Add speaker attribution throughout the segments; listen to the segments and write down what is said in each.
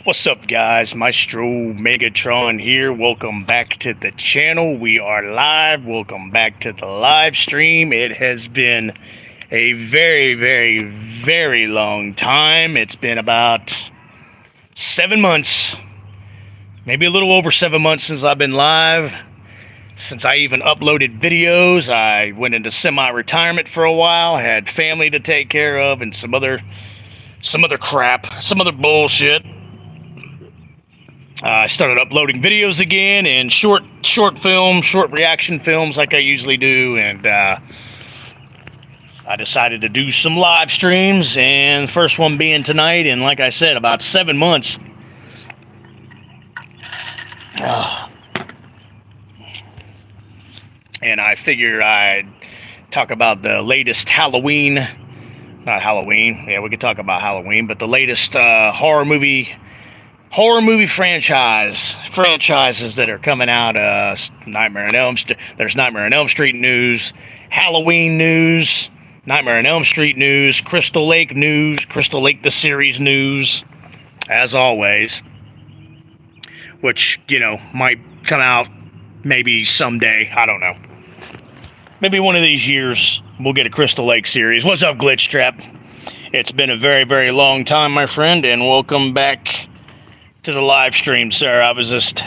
Speaker 1: What's up, guys? Maestro Megatron here. Welcome back to the channel. We are live. Welcome back to the live stream. It has been a very long time. It's been about 7 months, maybe a little over 7 months since I've been live. Since I even uploaded videos, I went into semi-retirement for a while, had family to take care of, and some other crap, some other bullshit. I started uploading videos again and short reaction films like I usually do, and I decided to do some live streams, and the first one being tonight. And like I said, about 7 months. And I figure I'd talk about the latest Halloween. Not Halloween. Yeah, we could talk about Halloween, but the latest horror movie franchises that are coming out. Nightmare on Elm Street. There's Nightmare on Elm Street news, Halloween news, Nightmare on Elm Street news, Crystal Lake news, Crystal Lake the series news, as always. Which, you know, might come out maybe someday. I don't know. Maybe one of these years we'll get a Crystal Lake series. What's up, Glitch Trap? It's been a very long time, my friend, and welcome back to the live stream, sir. I was just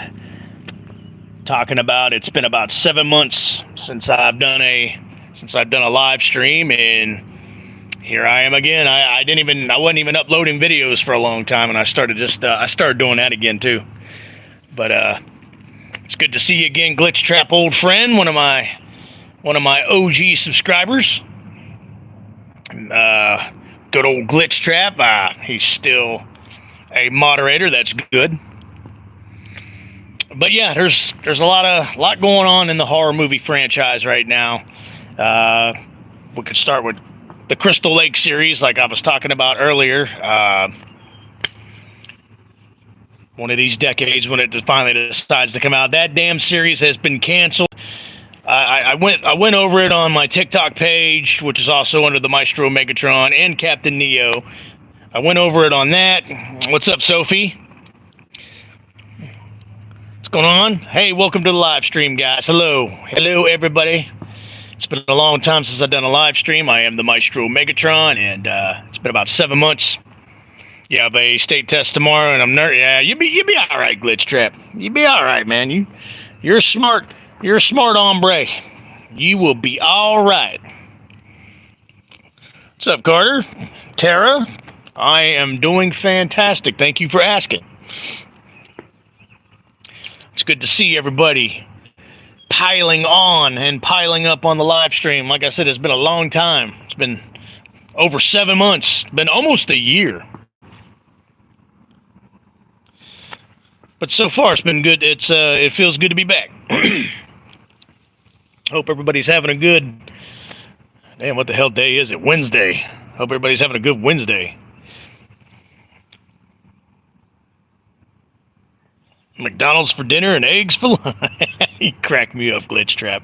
Speaker 1: talking about it's been about 7 months since I've done a live stream, and here I am again. I wasn't even uploading videos for a long time, and I started doing that again too. But it's good to see you again, Glitch Trap, old friend, one of my OG subscribers. Good old Glitch Trap. He's still a moderator. That's good. But yeah, there's a lot going on in the horror movie franchise right now. We could start with the Crystal Lake series, like I was talking about earlier. One of these decades when it finally decides to come out. That damn series has been canceled. I went over it on my TikTok page, which is also under the Maestro Megatron and Captain Neo. I went over it on that. What's up, Sophie? What's going on? Hey, welcome to the live stream, guys. Hello, everybody. It's been a long time since I've done a live stream. I am the Maestro Megatron, and it's been about 7 months. You have a state test tomorrow, and I'm nervous. Yeah, you be all right, Glitch Trap. You be all right, man. You're smart. You're a smart hombre. You will be all right. What's up, Carter? Tara? I am doing fantastic. Thank you for asking. It's good to see everybody piling on and piling up on the live stream. Like I said, it's been a long time. It's been over 7 months. It's been almost a year. But so far, it's been good. It feels good to be back. Hope everybody's having a good... Damn, what the hell day is it? Wednesday. Hope everybody's having a good Wednesday. McDonald's for dinner and eggs for lunch. You crack me up, Glitch Trap.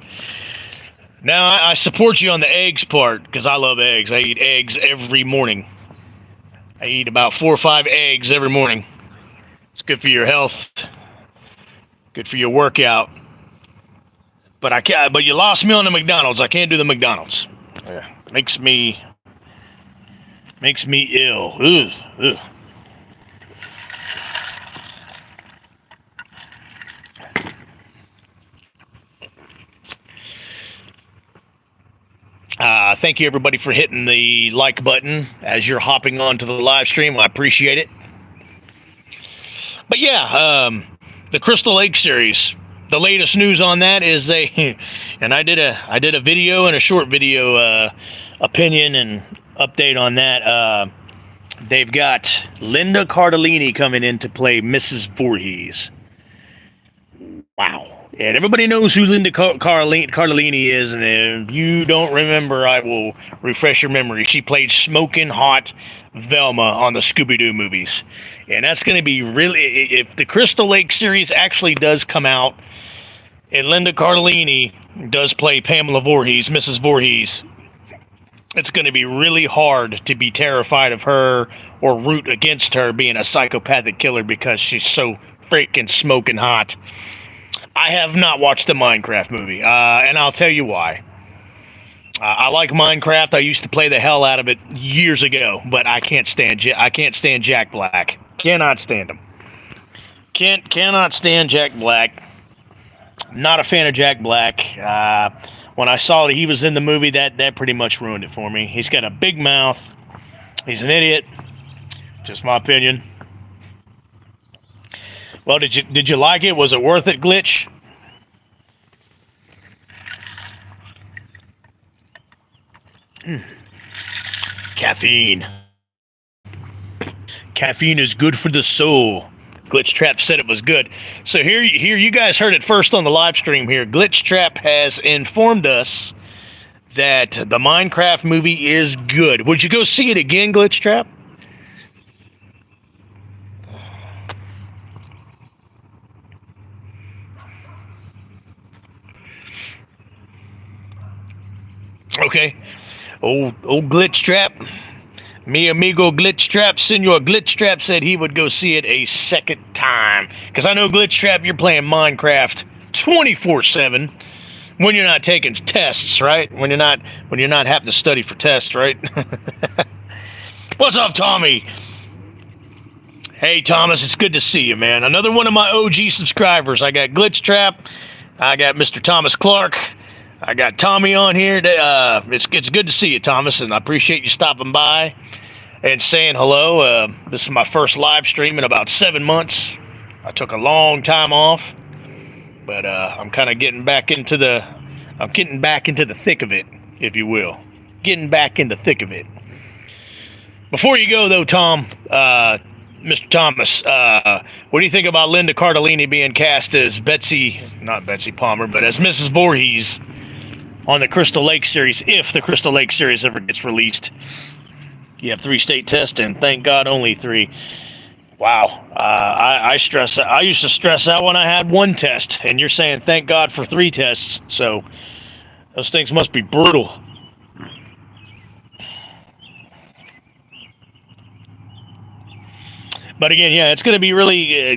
Speaker 1: Now, I support you on the eggs part, because I love eggs. I eat eggs every morning. I eat about 4 or 5 eggs every morning. It's good for your health. Good for your workout. But you lost me on the McDonald's. I can't do the McDonald's. Yeah, makes me ill. Ugh. Thank you, everybody, for hitting the like button as you're hopping onto the live stream. I appreciate it. But yeah, the Crystal Lake series. The latest news on that is and I did a video and a short video opinion and update on that. They've got Linda Cardellini coming in to play Mrs. Voorhees. Wow. And everybody knows who Linda Cardellini is, and if you don't remember, I will refresh your memory. She played Smoking Hot Velma on the Scooby-Doo movies. And that's going to be really... If the Crystal Lake series actually does come out, and Linda Cardellini does play Pamela Voorhees, Mrs. Voorhees, it's going to be really hard to be terrified of her or root against her being a psychopathic killer because she's so freaking smoking hot. I have not watched the Minecraft movie, and I'll tell you why. I like Minecraft. I used to play the hell out of it years ago, but I can't stand Jack Black. Cannot stand him. Cannot stand Jack Black. Not a fan of Jack Black. When I saw that he was in the movie, that pretty much ruined it for me. He's got a big mouth. He's an idiot. Just my opinion. Well, did you like it? Was it worth it, Glitch? Caffeine. Caffeine is good for the soul. Glitch Trap said it was good. So here you guys heard it first on the live stream here. Glitch Trap has informed us that the Minecraft movie is good. Would you go see it again, Glitch Trap? Okay. Old Glitch Trap. Mi amigo Glitch Trap, Senor Glitch Trap said he would go see it a second time. Because I know, Glitch Trap, you're playing Minecraft 24/7 when you're not taking tests, right? When you're not having to study for tests, right? What's up, Tommy? Hey, Thomas, it's good to see you, man. Another one of my OG subscribers. I got Glitch Trap. I got Mr. Thomas Clark. I got Tommy on here. It's good to see you, Thomas, and I appreciate you stopping by and saying hello. This is my first live stream in about 7 months. I took a long time off, but I'm kind of getting back into the thick of it, if you will. Getting back in the thick of it. Before you go, though, Tom, Mr. Thomas, what do you think about Linda Cardellini being cast as not Betsy Palmer, but as Mrs. Voorhees on the Crystal Lake series, if the Crystal Lake series ever gets released? You have 3 state tests, and thank God only 3. Wow. I used to stress out when I had 1 test, and you're saying thank God for 3 tests, so those things must be brutal. But again, yeah, it's going to be really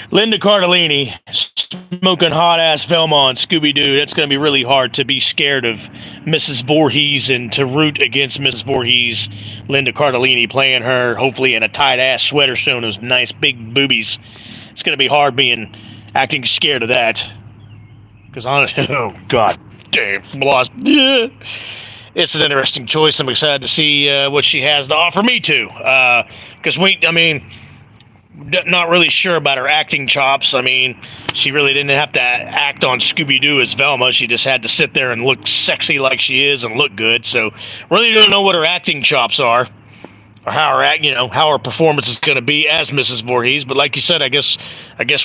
Speaker 1: Linda Cardellini smoking hot-ass Velma on Scooby-Doo. It's going to be really hard to be scared of Mrs. Voorhees and to root against Mrs. Voorhees. Linda Cardellini playing her, hopefully in a tight-ass sweater showing those nice big boobies. It's going to be hard acting scared of that. Because, oh, God damn, lost. Yeah. It's an interesting choice. I'm excited to see what she has to offer me too. Because not really sure about her acting chops. I mean, she really didn't have to act on Scooby-Doo as Velma. She just had to sit there and look sexy like she is and look good. So really don't know what her acting chops are, or how her performance is going to be as Mrs. Voorhees. But like you said, I guess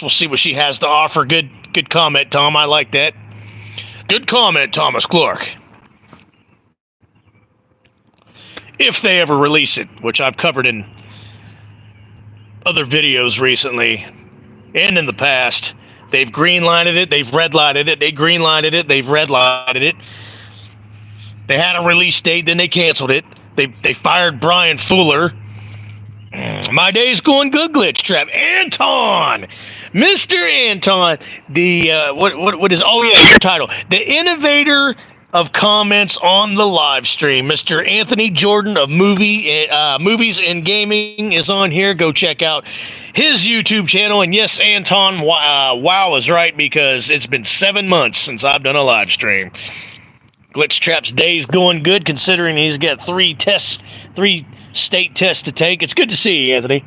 Speaker 1: we'll see what she has to offer. Good comment, Tom. I like that. Good comment, Thomas Clark. If they ever release it, which I've covered in other videos recently and in the past. They've green-lighted it, they've red-lighted it, they green-lighted it, they've red-lighted it. They had a release date, then they canceled it. They fired Brian Fuller. My day's going good, Glitch Trap. Anton! Mr. Anton, what is, oh yeah, your title. The innovator of comments on the live stream. Mr. Anthony Jordan of Movies and Gaming is on here. Go check out his YouTube channel. And yes, Anton, wow is right, because it's been 7 months since I've done a live stream. Glitch Trap's day's going good, considering he's got 3 state tests to take. It's good to see you, Anthony.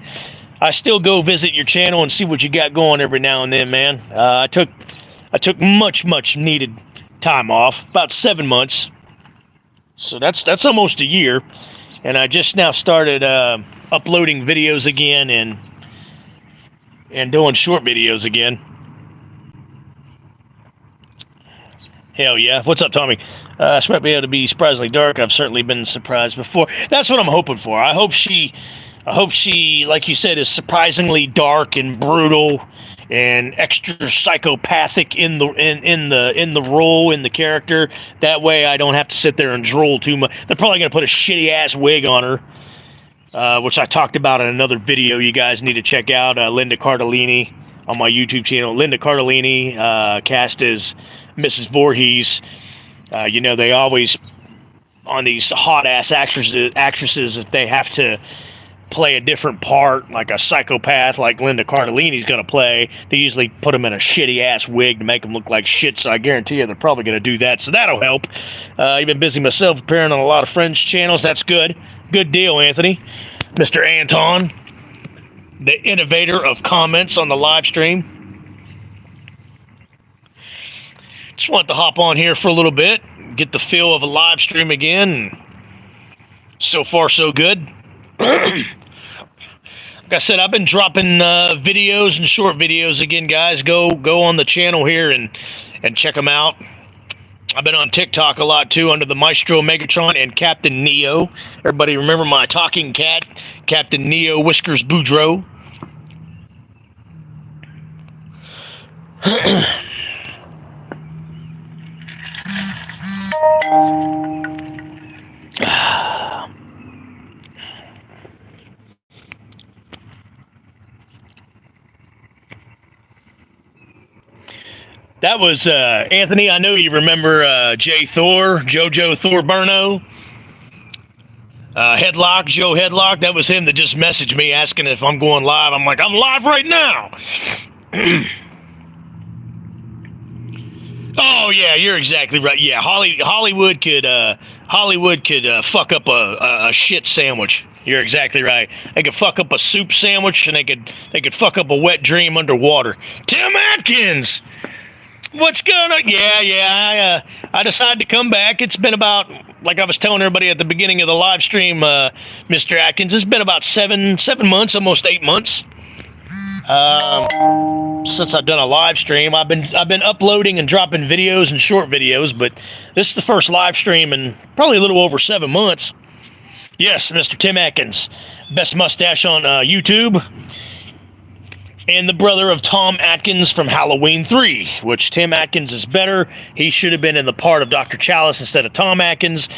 Speaker 1: I still go visit your channel and see what you got going every now and then, man. I took much needed time off, about 7 months, so that's almost a year, and I just now started uploading videos again and doing short videos again. Hell yeah. What's up, Tommy? She might be able to be surprisingly dark. I've certainly been surprised before. That's what I'm hoping for. I hope she, like you said, is surprisingly dark and brutal and extra psychopathic in the role, in the character. That way I don't have to sit there and drool too much. They're probably gonna put a shitty ass wig on her, which I talked about in another video you guys need to check out. Linda Cardellini on my YouTube channel. Linda Cardellini, cast as Mrs. Voorhees. You know, they always, on these hot ass actresses, if they have to play a different part, like a psychopath like Linda Cardellini's gonna play, they usually put them in a shitty ass wig to make them look like shit. So I guarantee you they're probably gonna do that, so that'll help. I've been busy myself appearing on a lot of friends channels. That's good deal, Anthony. Mr. Anton, the innovator of comments on the live stream. Just wanted to hop on here for a little bit, get the feel of a live stream again. So far so good. Like I said, I've been dropping videos and short videos again, guys. Go on the channel here and check them out. I've been on TikTok a lot too, under the Maestro Megatron and Captain Neo. Everybody remember my talking cat, Captain Neo Whiskers Boudreaux? That was, Anthony, I know you remember Jojo Thor Burno. Headlock, Joe Headlock, that was him that just messaged me asking if I'm going live. I'm like, I'm live right now. Oh, yeah, you're exactly right. Yeah, Hollywood could fuck up a shit sandwich. You're exactly right. They could fuck up a soup sandwich, and they could fuck up a wet dream underwater. Tim Atkins! What's going on? Yeah, I decided to come back. It's been about, like I was telling everybody at the beginning of the live stream, Mr. Atkins, it's been about seven months, almost 8 months, since I've done a live stream. I've been uploading and dropping videos and short videos, but this is the first live stream in probably a little over 7 months. Yes, Mr. Tim Atkins, best mustache on YouTube. And the brother of Tom Atkins from Halloween 3, which Tim Atkins is better. He should have been in the part of Dr. Chalice instead of Tom Atkins.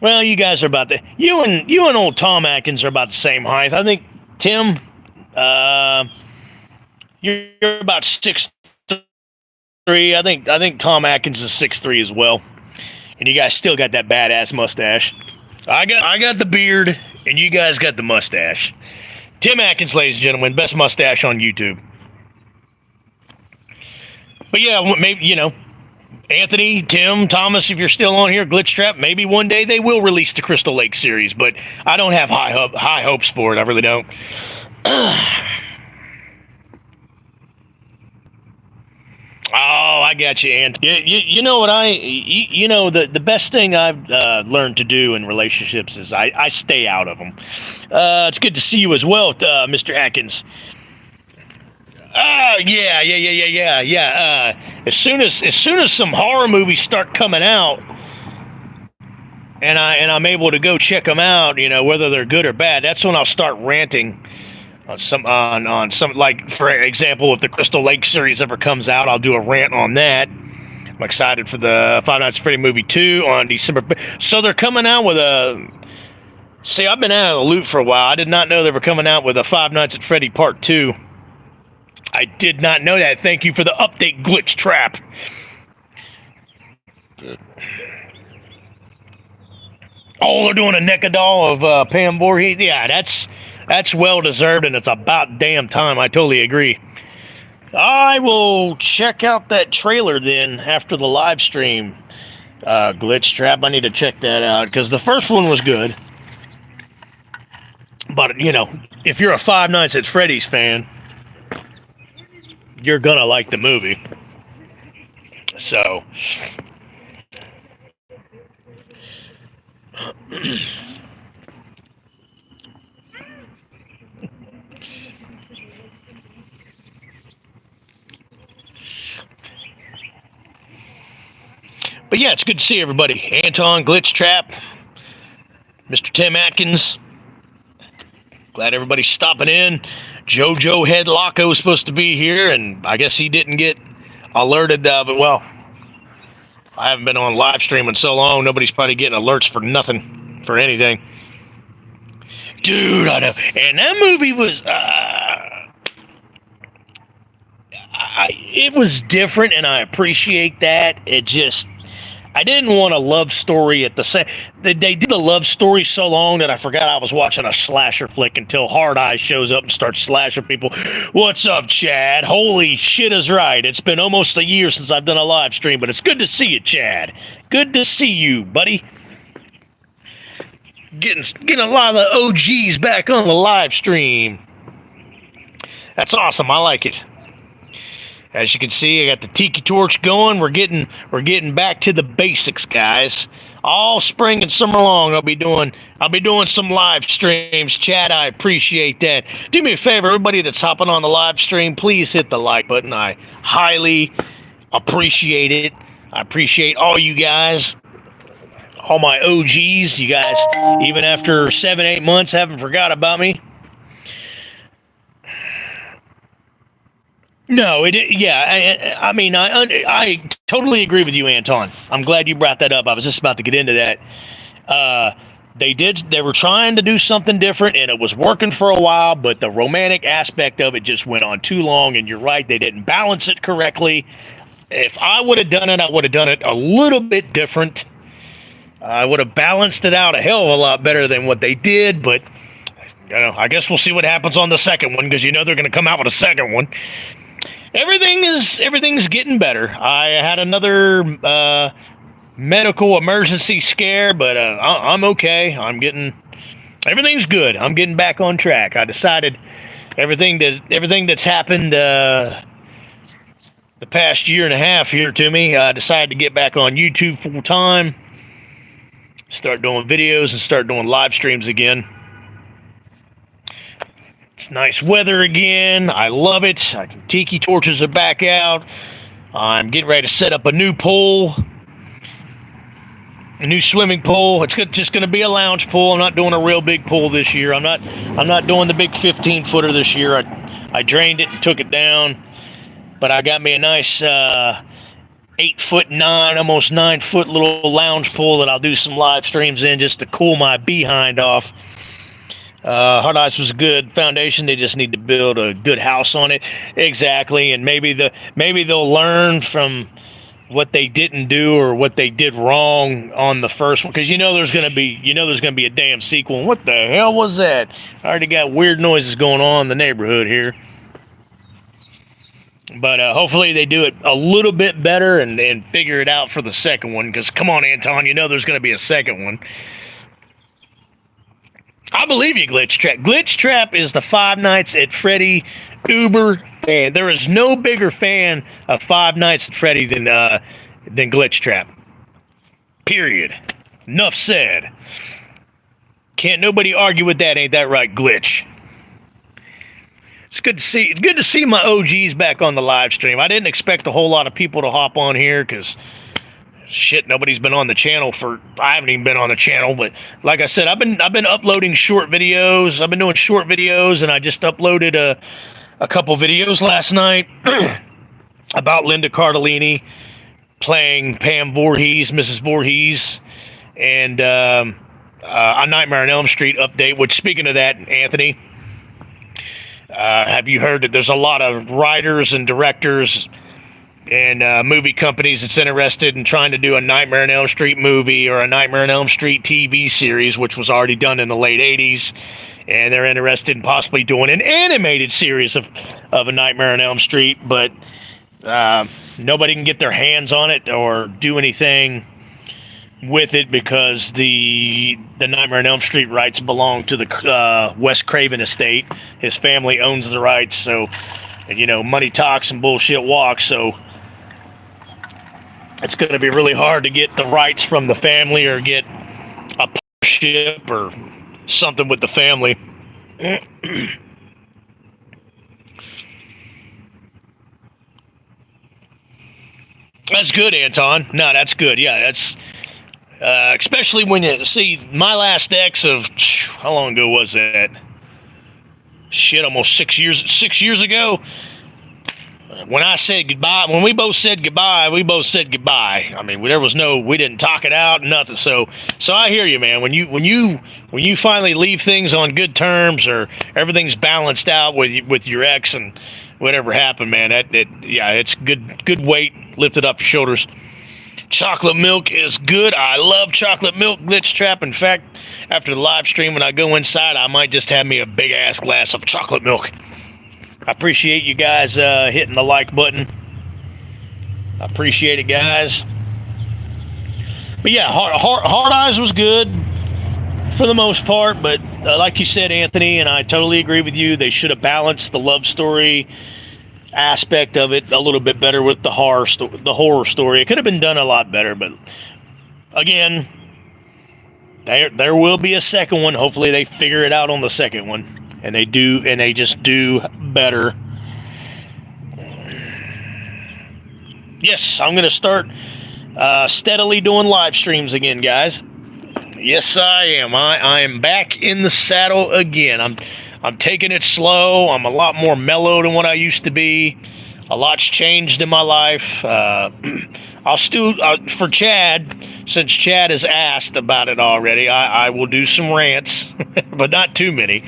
Speaker 1: Well, you guys are about the... You and old Tom Atkins are about the same height. I think, Tim, you're about 6'3". I think Tom Atkins is 6'3" as well. And you guys still got that badass mustache. I got the beard, and you guys got the mustache. Tim Atkins, ladies and gentlemen, best mustache on YouTube. But yeah, maybe, you know, Anthony, Tim, Thomas, if you're still on here, Glitch Trap, maybe one day they will release the Crystal Lake series, but I don't have high hopes for it. I really don't. Oh, I got you, Ant. You know what the best thing I've learned to do in relationships is I stay out of them. It's good to see you as well, Mr. Atkins. Yeah. As soon as some horror movies start coming out, and I'm able to go check them out, you know, whether they're good or bad, that's when I'll start ranting. On some, like, for example, if the Crystal Lake series ever comes out, I'll do a rant on that. I'm excited for the Five Nights at Freddy movie 2 on December. So they're coming out with a... See, I've been out of the loop for a while. I did not know they were coming out with a Five Nights at Freddy Part 2. I did not know that. Thank you for the update, Glitch Trap. Oh, they're doing a NECA doll of Pam Voorhees. Yeah, that's well-deserved, and it's about damn time. I totally agree. I will check out that trailer then after the live stream, Glitch Trap. I need to check that out, because the first one was good. But, you know, if you're a Five Nights at Freddy's fan, you're gonna like the movie. So... But yeah, it's good to see everybody. Anton, Glitch Trap, Mr. Tim Atkins. Glad everybody's stopping in. JoJo Head Loco was supposed to be here, and I guess he didn't get alerted. But well, I haven't been on live stream in so long. Nobody's probably getting alerts for nothing, for anything. Dude, I know. And that movie was, it was different, and I appreciate that. It just, I didn't want a love story at the same. They did the love story so long that I forgot I was watching a slasher flick until Hard Eyes shows up and starts slashing people. What's up, Chad? Holy shit is right. It's been almost a year since I've done a live stream, but it's good to see you, Chad. Good to see you, buddy. Getting a lot of the OGs back on the live stream. That's awesome. I like it. As you can see, I got the tiki torch going. We're getting back to the basics, guys. All spring and summer long, I'll be doing some live streams. Chad, I appreciate that. Do me a favor, everybody that's hopping on the live stream, please hit the like button. I highly appreciate it. I appreciate all you guys, all my OGs. You guys, even after 7-8 months, haven't forgot about me. No, I mean, I totally agree with you, Anton. I'm glad you brought that up. I was just about to get into that. They were trying to do something different, and it was working for a while, but the romantic aspect of it just went on too long, and you're right, they didn't balance it correctly. If I would have done it, I would have done it a little bit different. I would have balanced it out a hell of a lot better than what they did, but I guess we'll see what happens on the second one, because they're going to come out with a second one. Everything's getting better. I had another medical emergency scare, but I'm okay. Everything's good. I'm getting back on track. I decided everything that's happened the past year and a half here to me, I decided to get back on YouTube full time, start doing videos and start doing live streams again. It's nice weather again. I love it. Tiki torches are back out. I'm getting ready to set up a new pool, a new swimming pool. It's just going to be a lounge pool. I'm not doing a real big pool this year. I'm not doing the big 15-footer this year. I drained it and took it down, but I got me a nice 8'9", almost 9-foot little lounge pool that I'll do some live streams in just to cool my behind off. Hard Eyes was a good foundation. They just need to build a good house on it. Exactly, and maybe they'll learn from what they didn't do or what they did wrong on the first one, because there's gonna be a damn sequel. What the hell was that? I already got weird noises going on in the neighborhood here. But hopefully they do it a little bit better and figure it out for the second one, because come on, Anton, there's going to be a second one. I believe you, Glitch Trap. Glitch Trap is the Five Nights at Freddy uber fan. There is no bigger fan of Five Nights at Freddy than Glitch Trap. Period. Enough said. Can't nobody argue with that, ain't that right, Glitch? It's good to see my OGs back on the live stream. I didn't expect a whole lot of people to hop on here, because shit, nobody's been on the channel I haven't even been on the channel, but like I said, I've been uploading short videos. I've been doing short videos, and I just uploaded a couple videos last night about Linda Cardellini playing Pam Voorhees, Mrs. Voorhees, and a Nightmare on Elm Street update, which, speaking of that, Anthony, have you heard that there's a lot of writers and directors and movie companies that's interested in trying to do a Nightmare on Elm Street movie or a Nightmare on Elm Street TV series, which was already done in the late 80s, and they're interested in possibly doing an animated series of a Nightmare on Elm Street, but nobody can get their hands on it or do anything with it because the Nightmare on Elm Street rights belong to the Wes Craven estate. His family owns the rights, so money talks and bullshit walks, so it's going to be really hard to get the rights from the family or get a partnership or something with the family. That's good, Anton. No, that's good. Yeah, that's especially when you see my last ex of, how long ago was that? shit, almost 6 years ago. When I said goodbye, when we both said goodbye, we both said goodbye. I mean, there was we didn't talk it out, nothing. So I hear you, man. When you finally leave things on good terms, or everything's balanced out with your ex and whatever happened, man, it's good weight lifted up your shoulders. Chocolate milk is good. I love chocolate milk, Glitch Trap. In fact, after the live stream, when I go inside, I might just have me a big ass glass of chocolate milk. I appreciate you guys hitting the like button. I appreciate it, guys. But yeah, Hard Eyes was good for the most part. But like you said, Anthony, and I totally agree with you, they should have balanced the love story aspect of it a little bit better with the horror story. It could have been done a lot better. But again, there will be a second one. Hopefully they figure it out on the second one. And they just do better. Yes, I'm going to start steadily doing live streams again, guys. Yes, I am. I am back in the saddle again. I'm taking it slow. I'm a lot more mellow than what I used to be. A lot's changed in my life. I'll still, for Chad, since Chad has asked about it already, I will do some rants, but not too many.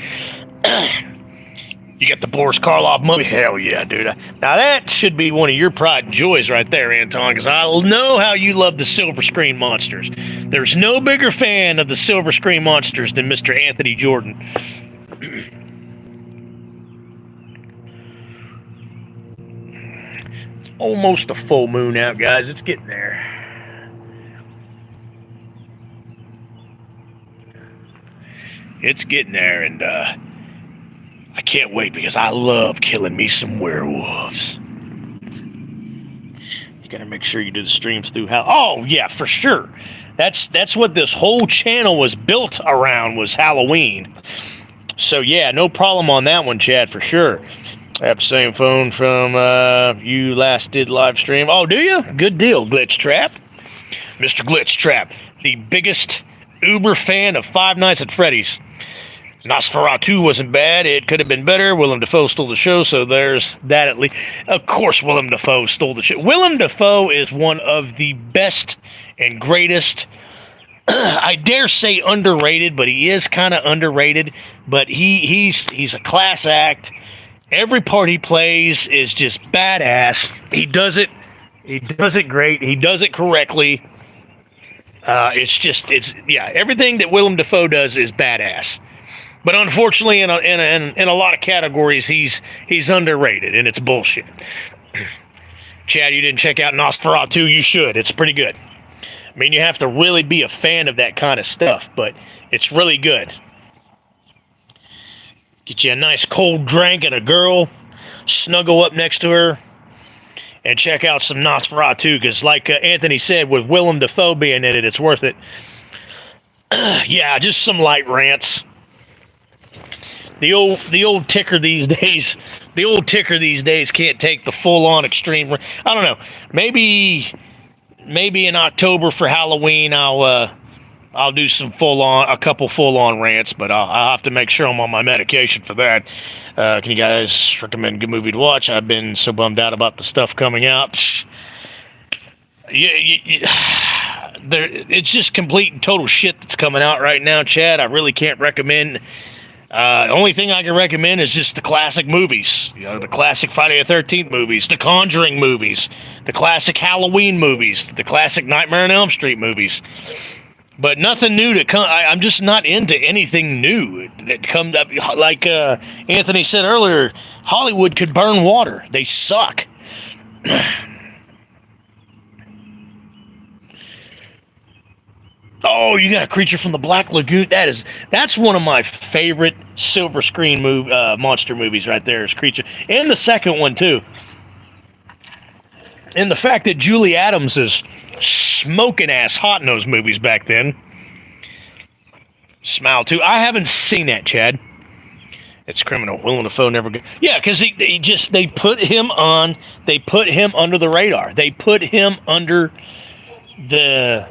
Speaker 1: You got the Boris Karloff mummy? Hell yeah, dude. Now that should be one of your pride and joys right there, Anton, because I know how you love the silver screen monsters. There's no bigger fan of the silver screen monsters than Mr. Anthony Jordan. It's almost a full moon out, guys. It's getting there. It's getting there, and I can't wait, because I love killing me some werewolves. You gotta make sure you do the streams through oh yeah, for sure. That's what this whole channel was built around, was Halloween. So yeah, no problem on that one, Chad, for sure. I have the same phone from you last did live stream. Oh, do you? Good deal, Glitch Trap. Mr. Glitch Trap, the biggest uber fan of Five Nights at Freddy's. Nosferatu wasn't bad. It could have been better. Willem Dafoe stole the show, so there's that at least. Of course, Willem Dafoe stole the show. Willem Dafoe is one of the best and greatest, I dare say underrated, but he is kind of underrated. But he's a class act. Every part he plays is just badass. He does it great. He does it correctly. Everything that Willem Dafoe does is badass. But unfortunately, in a lot of categories, he's underrated, and it's bullshit. Chad, you didn't check out Nosferatu? You should. It's pretty good. I mean, you have to really be a fan of that kind of stuff, but it's really good. Get you a nice cold drink and a girl, snuggle up next to her, and check out some Nosferatu, because like Anthony said, with Willem Dafoe being in it, it's worth it. Yeah, just some light rants. The old ticker these days can't take the full-on extreme. I don't know. Maybe in October for Halloween I'll do a couple full-on rants, but I'll have to make sure I'm on my medication for that. Can you guys recommend a good movie to watch? I've been so bummed out about the stuff coming out. It's just complete and total shit that's coming out right now, Chad. I really can't recommend. The only thing I can recommend is just the classic movies. You know, the classic Friday the 13th movies, the Conjuring movies, the classic Halloween movies, the classic Nightmare on Elm Street movies. But nothing new to come. I'm just not into anything new that comes up. Like Anthony said earlier, Hollywood could burn water. They suck. Oh, you got a Creature from the Black Lagoon. That's one of my favorite silver screen monster movies right there, is Creature. And the second one, too. And the fact that Julie Adams is smoking ass hot in those movies back then. Smile, too. I haven't seen that, Chad. It's criminal. Willem Dafoe never go. Yeah, because they put him under the radar. They put him under the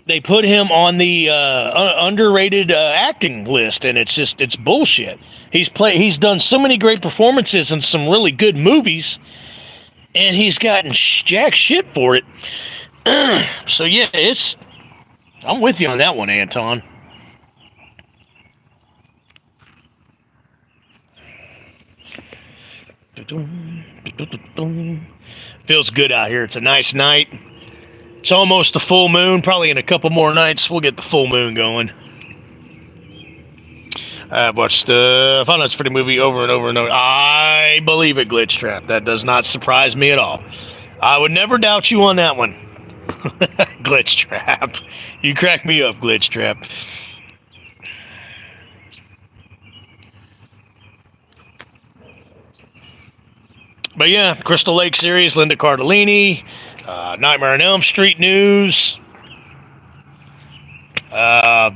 Speaker 1: they put him on the underrated acting list, and it's bullshit. He's done so many great performances in some really good movies, and he's gotten jack shit for it. So yeah, I'm with you on that one, Anton. Feels good out here. It's a nice night. It's almost the full moon. Probably in a couple more nights, we'll get the full moon going. I've watched Five Nights for the movie over and over and over. I believe it, Glitch Trap. That does not surprise me at all. I would never doubt you on that one. Glitch Trap. You crack me up, Glitch Trap. But yeah, Crystal Lake series, Linda Cardellini, Nightmare on Elm Street news. I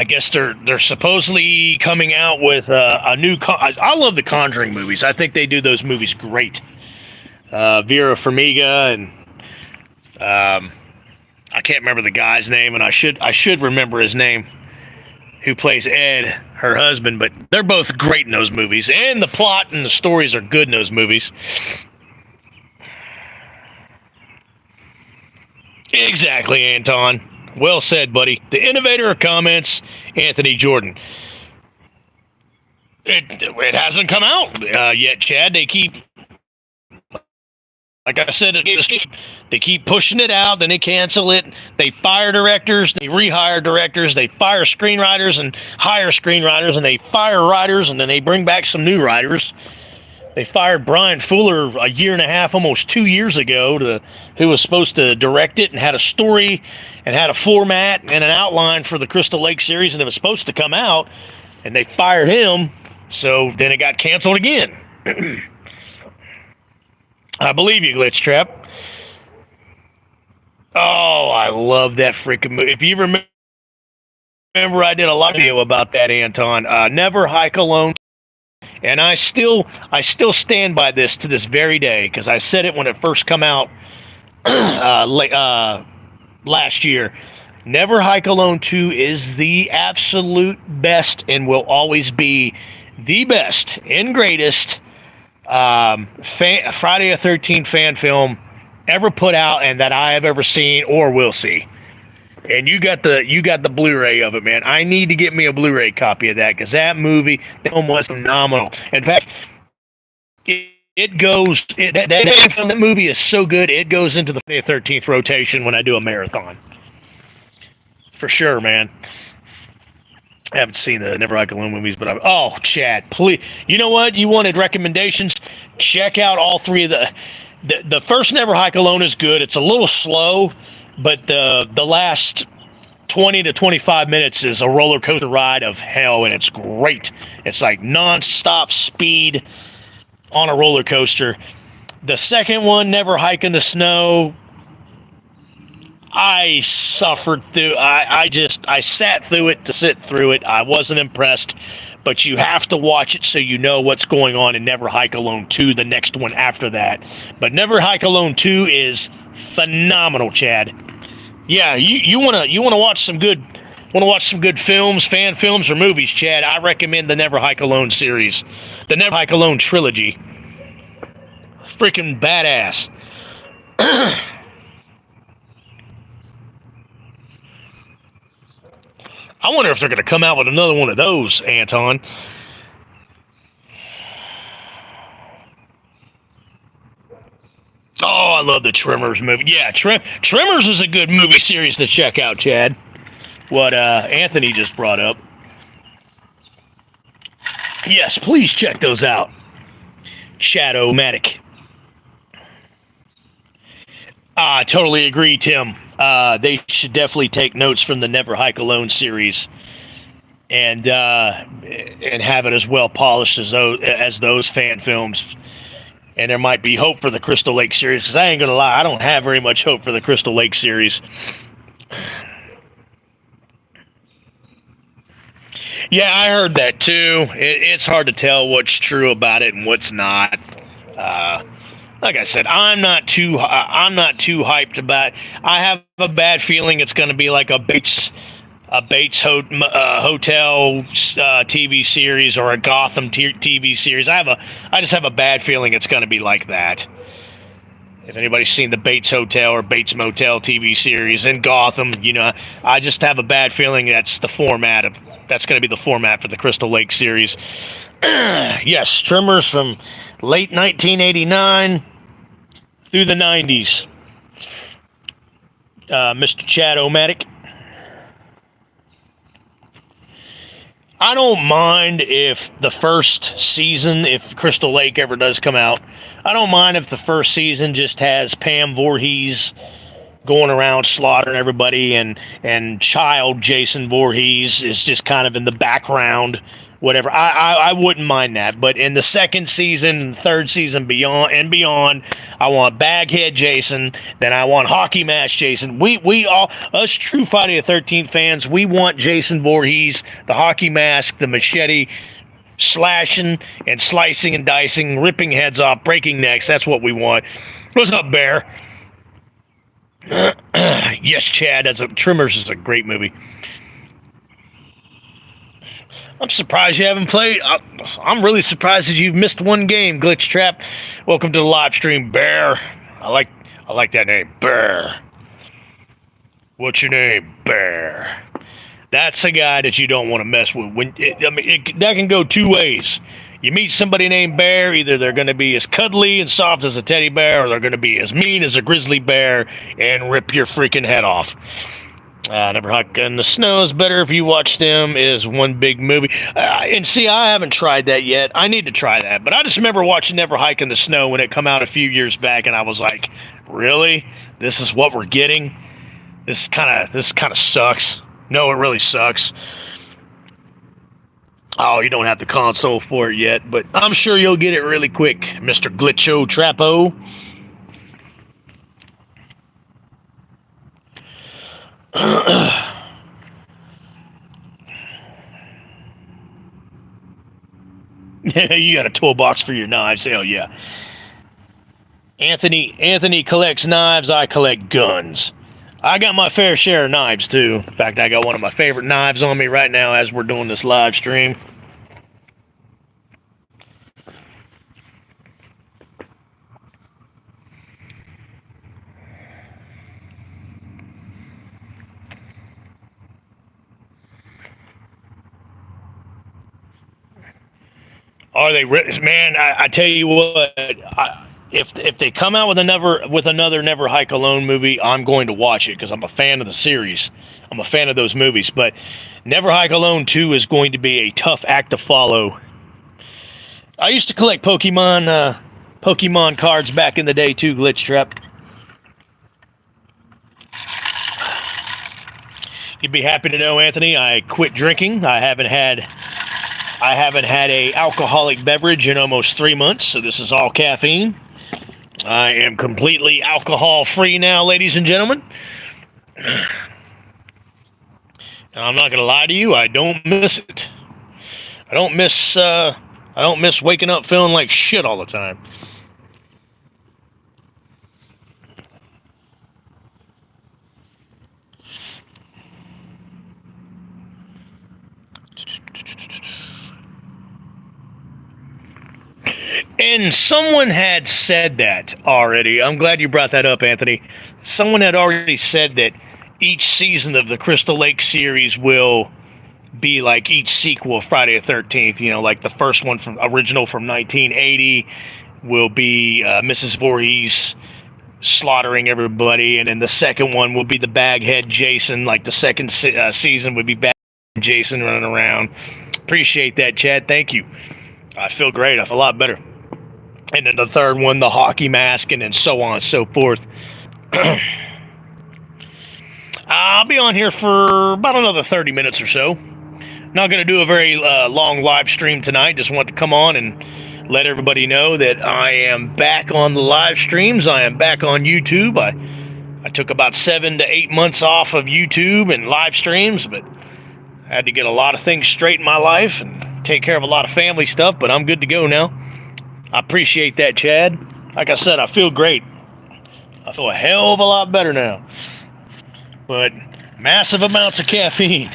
Speaker 1: guess they're supposedly coming out with a new. I love the Conjuring movies. I think they do those movies great. Vera Farmiga and I can't remember the guy's name, and I should remember his name. Who plays Ed, her husband, but they're both great in those movies, and the plot and the stories are good in those movies. Exactly, Anton. Well said, buddy. The innovator of comments, Anthony Jordan. It hasn't come out yet, Chad. They keep, like I said, they keep pushing it out, then they cancel it. They fire directors, they rehire directors, they fire screenwriters and hire screenwriters, and they fire writers, and then they bring back some new writers. They fired Brian Fuller a year and a half, almost 2 years ago, who was supposed to direct it and had a story and had a format and an outline for the Crystal Lake series, and it was supposed to come out, and they fired him, so then it got canceled again. I believe you, Glitch Trap. Oh, I love that freaking movie. If you remember, I did a lot of video about that, Anton. Never Hike Alone. And I still stand by this to this very day, because I said it when it first come out last year. Never Hike Alone 2 is the absolute best and will always be the best and greatest Friday the 13th fan film ever put out, and that I have ever seen or will see. And you got the Blu-ray of it, man. I need to get me a Blu-ray copy of that, because that film was phenomenal. In fact, that movie is so good, it goes into the 13th rotation when I do a marathon. For sure, man. I haven't seen the Never Hike Alone movies, but Chad, please. You know what? You wanted recommendations? Check out all three of the first Never Hike Alone is good. It's a little slow, but the last 20 to 25 minutes is a roller coaster ride of hell, and it's great. It's like nonstop speed on a roller coaster. The second one, Never Hike in the Snow, I suffered through. I sat through it to sit through it. I wasn't impressed, but you have to watch it so you know what's going on in Never Hike Alone 2, the next one after that. But Never Hike Alone 2 is phenomenal, Chad. Yeah, you wanna watch some good films, fan films or movies, Chad? I recommend the Never Hike Alone series, the Never Hike Alone trilogy. Freaking badass. I wonder if they're going to come out with another one of those, Anton. Oh, I love the Tremors movie. Yeah, Tremors is a good movie series to check out, Chad. What Anthony just brought up. Yes, please check those out. Chadomatic. I totally agree, Tim. They should definitely take notes from the Never Hike Alone series, and have it as well polished as those fan films. And there might be hope for the Crystal Lake series, because I ain't gonna lie, I don't have very much hope for the Crystal Lake series. Yeah, I heard that too. It's hard to tell what's true about it and what's not. like I said, I'm not too hyped about. I have a bad feeling it's going to be like Hotel TV series or a Gotham TV series. I just have a bad feeling it's going to be like that. If anybody's seen the Bates Hotel or Bates Motel TV series in Gotham, I just have a bad feeling that's going to be the format for the Crystal Lake series. Yes, Tremors from late 1989 through the 90s. Mr. Chad O'Matic. I don't mind if the first season, if Crystal Lake ever does come out, I don't mind if the first season just has Pam Voorhees going around slaughtering everybody and child Jason Voorhees is just kind of in the background, whatever. I wouldn't mind that. But in the second season, third season, beyond, I want Baghead Jason, then I want Hockey Mask Jason. We all, us true Friday the 13th fans, we want Jason Voorhees, the hockey mask, the machete, slashing and slicing and dicing, ripping heads off, breaking necks. That's what we want. What's up, Bear? Yes, Chad. Tremors is a great movie. I'm surprised you haven't played. I'm really surprised that you've missed one game, Glitch Trap. Welcome to the live stream, Bear. I like that name, Bear. What's your name, Bear? That's a guy that you don't want to mess with. That can go two ways. You meet somebody named Bear, either they're going to be as cuddly and soft as a teddy bear, or they're going to be as mean as a grizzly bear and rip your freaking head off. Never Hike in the Snow is better if you watch them is one big movie. And see, I haven't tried that yet. I need to try that. But I just remember watching Never Hike in the Snow when it come out a few years back, and I was like, really? This is what we're getting? This kind of sucks. No, it really sucks. Oh, you don't have the console for it yet, but I'm sure you'll get it really quick, Mr. Glitcho Trapo. You got a toolbox for your knives, hell yeah. Anthony collects knives, I collect guns. I got my fair share of knives too. In fact, I got one of my favorite knives on me right now as we're doing this live stream. Are they, man? I tell you what, if they come out with another Never Hike Alone movie, I'm going to watch it because I'm a fan of the series. I'm a fan of those movies. But Never Hike Alone 2 is going to be a tough act to follow. I used to collect Pokemon cards back in the day too, Glitch Trap. You'd be happy to know, Anthony, I quit drinking. I haven't had a alcoholic beverage in almost 3 months, so this is all caffeine. I am completely alcohol-free now, ladies and gentlemen. I'm not gonna lie to you, I don't miss it. I don't miss waking up feeling like shit all the time. And someone had said that already. I'm glad you brought that up, Anthony. Someone had already said that each season of the Crystal Lake series will be like each sequel of Friday the 13th. You know, like the first one original from 1980 will be Mrs. Voorhees slaughtering everybody, and then the second one will be the Baghead Jason. Like the second season would be Baghead Jason running around. Appreciate that, Chad. Thank you. I feel great. I feel a lot better. And then the third one, the hockey mask, and then so on and so forth. I'll be on here for about another 30 minutes or so. Not going to do a very long live stream tonight. Just want to come on and let everybody know that I am back on the live streams. I am back on YouTube. I took about 7 to 8 months off of YouTube and live streams, but I had to get a lot of things straight in my life and take care of a lot of family stuff, but I'm good to go now. I appreciate that, Chad. Like I said, I feel great. I feel a hell of a lot better now. But massive amounts of caffeine.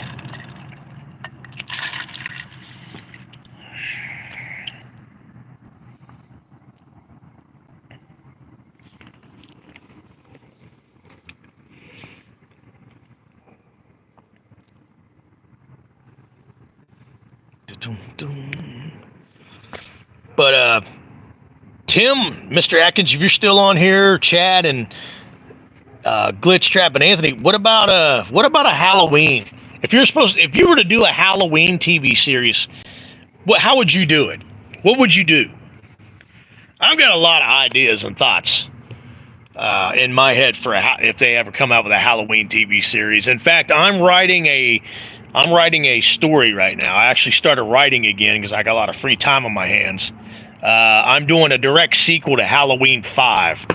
Speaker 1: But Tim, Mr. Atkins, if you're still on here, Chad and Glitch Trap and Anthony, what about a Halloween? If you were to do a Halloween TV series, how would you do it? What would you do? I've got a lot of ideas and thoughts in my head for if they ever come out with a Halloween TV series. In fact, I'm writing a story right now. I actually started writing again because I got a lot of free time on my hands. I'm doing a direct sequel to Halloween 5.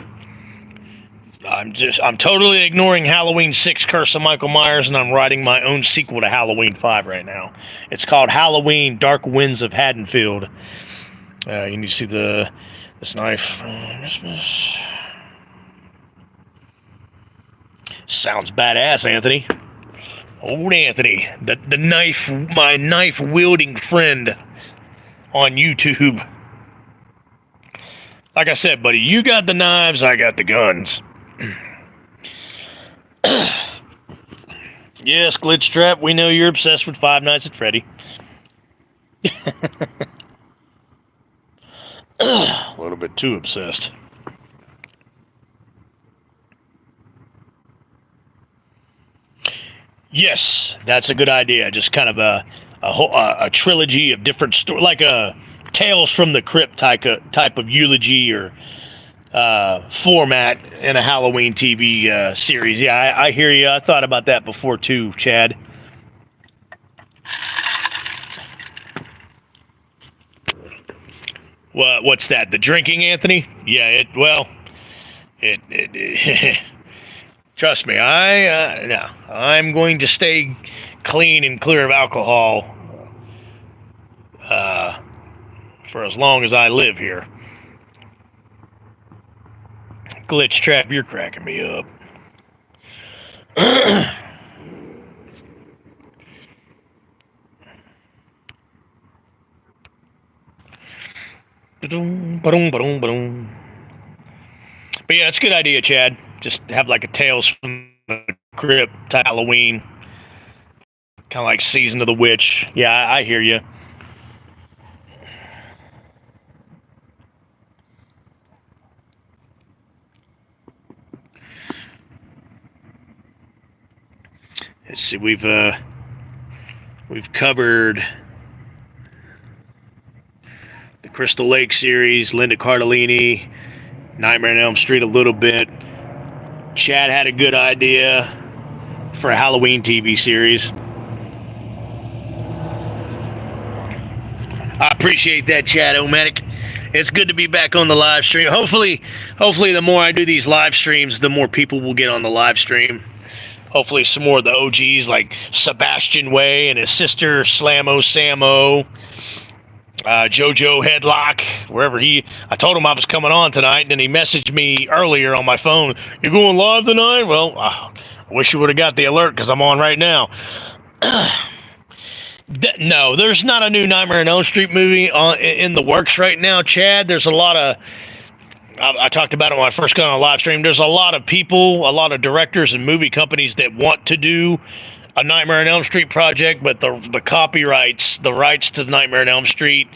Speaker 1: I'm totally ignoring Halloween 6 Curse of Michael Myers, and I'm writing my own sequel to Halloween 5 right now. It's called Halloween Dark Winds of Haddonfield. You need to see this knife. Sounds badass, Anthony. Old Anthony, the knife, my knife wielding friend on YouTube. Like I said, buddy, you got the knives, I got the guns. Yes, Glitch Trap, we know you're obsessed with Five Nights at Freddy. A little bit too obsessed. Yes, that's a good idea. Just kind of a trilogy of different stories, like a Tales from the Crypt type of eulogy or format in a Halloween TV series. Yeah, I hear you. I thought about that before too, Chad. What's that? The drinking, Anthony? Yeah. It trust me. I'm going to stay clean and clear of alcohol for as long as I live here. Glitch Trap, you're cracking me up. But yeah, it's a good idea, Chad. Just have like a Tales from the Crypt type Halloween. Kind of like Season of the Witch. Yeah, I hear you. Let's see, we've covered the Crystal Lake series, Linda Cardellini, Nightmare on Elm Street a little bit. Chad had a good idea for a Halloween TV series. I appreciate that, Chad Omatic. It's good to be back on the live stream. Hopefully the more I do these live streams, the more people will get on the live stream. Hopefully some more of the OGs like Sebastian Way and his sister Slammo Sammo, JoJo Headlock, wherever I told him I was coming on tonight, and then he messaged me earlier on my phone, "You're going live tonight?" Well, I wish you would have got the alert because I'm on right now. No, there's not a new Nightmare on Elm Street movie in the works right now, Chad. There's a lot of... I talked about it when I first got on a live stream. There's a lot of people, a lot of directors and movie companies that want to do a Nightmare on Elm Street project, but the copyrights, the rights to Nightmare on Elm Street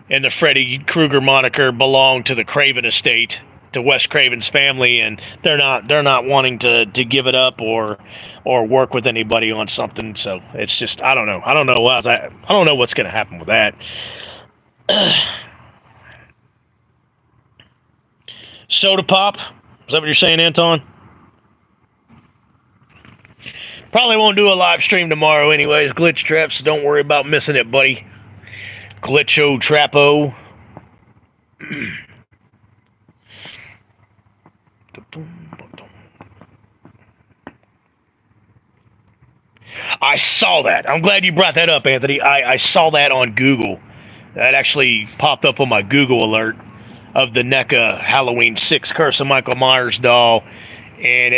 Speaker 1: and the Freddy Krueger moniker belong to the Craven estate, to Wes Craven's family, and they're not wanting to give it up or work with anybody on something. So it's just I don't know what's going to happen with that. Soda Pop, is that what you're saying, Anton? Probably won't do a live stream tomorrow anyways, Glitch Trap, so don't worry about missing it, buddy. Glitcho Trapo. I saw that. I'm glad you brought that up, Anthony. I saw that on Google. That actually popped up on my Google alert. of the NECA Halloween 6 Curse of Michael Myers doll. And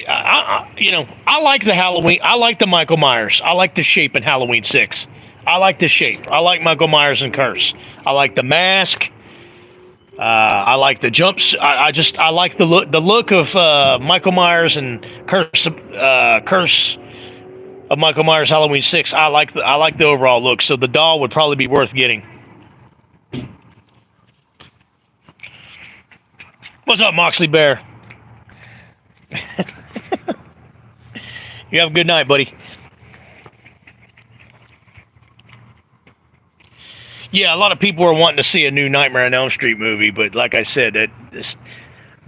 Speaker 1: I like the Halloween. I like the Michael Myers. I like the shape in Halloween 6. I like the shape. I like Michael Myers and Curse. I like the mask. I like the jumps. I like the look of Michael Myers and Curse of Michael Myers Halloween 6. I like the overall look. So the doll would probably be worth getting. What's up, Moxley Bear? You have a good night, buddy. Yeah, a lot of people are wanting to see a new Nightmare on Elm Street movie, but like I said,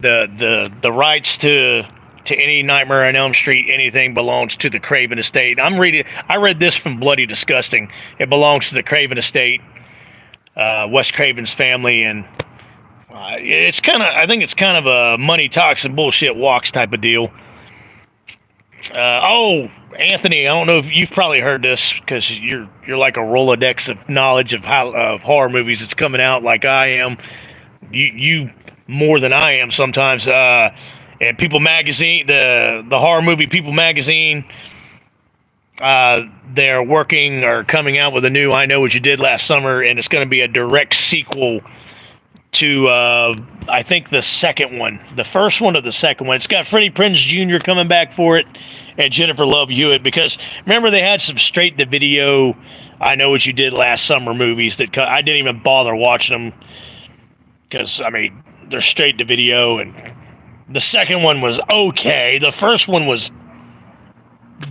Speaker 1: the rights to any Nightmare on Elm Street anything belongs to the Craven estate. I read this from Bloody Disgusting. It belongs to the Craven estate, Wes Craven's family, and I think it's kind of a money talks and bullshit walks type of deal. Anthony, I don't know if you've probably heard this because you're like a Rolodex of knowledge of horror movies that's coming out like I am. You more than I am sometimes. And People Magazine, the horror movie People Magazine, they're working or coming out with a new I Know What You Did Last Summer, and it's going to be a direct sequel to I think the second one, the first one or the second one. It's got Freddie Prinze Jr. coming back for it, and Jennifer Love Hewitt, because remember they had some straight to video I Know What You Did Last Summer movies that I didn't even bother watching them because I mean they're straight to video, and the second one was okay. The first one was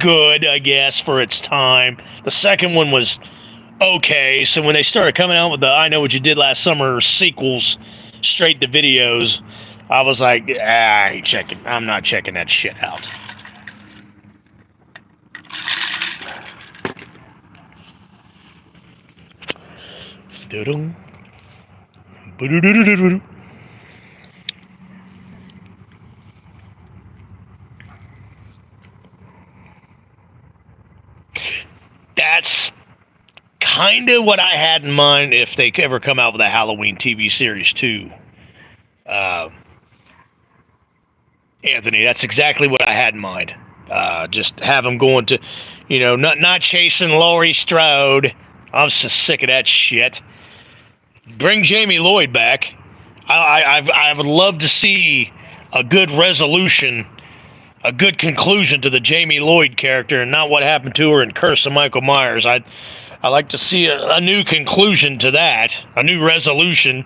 Speaker 1: good, I guess, for its time. The second one was okay, so when they started coming out with the I Know What You Did Last Summer sequels, straight to videos, I was like, I'm not checking that shit out. That's kind of what I had in mind if they ever come out with a Halloween TV series too. Anthony, that's exactly what I had in mind. Just have them going to, not chasing Laurie Strode. I'm so sick of that shit. Bring Jamie Lloyd back. I would love to see a good resolution, a good conclusion to the Jamie Lloyd character, and not what happened to her in Curse of Michael Myers. I like to see a new conclusion to that, a new resolution.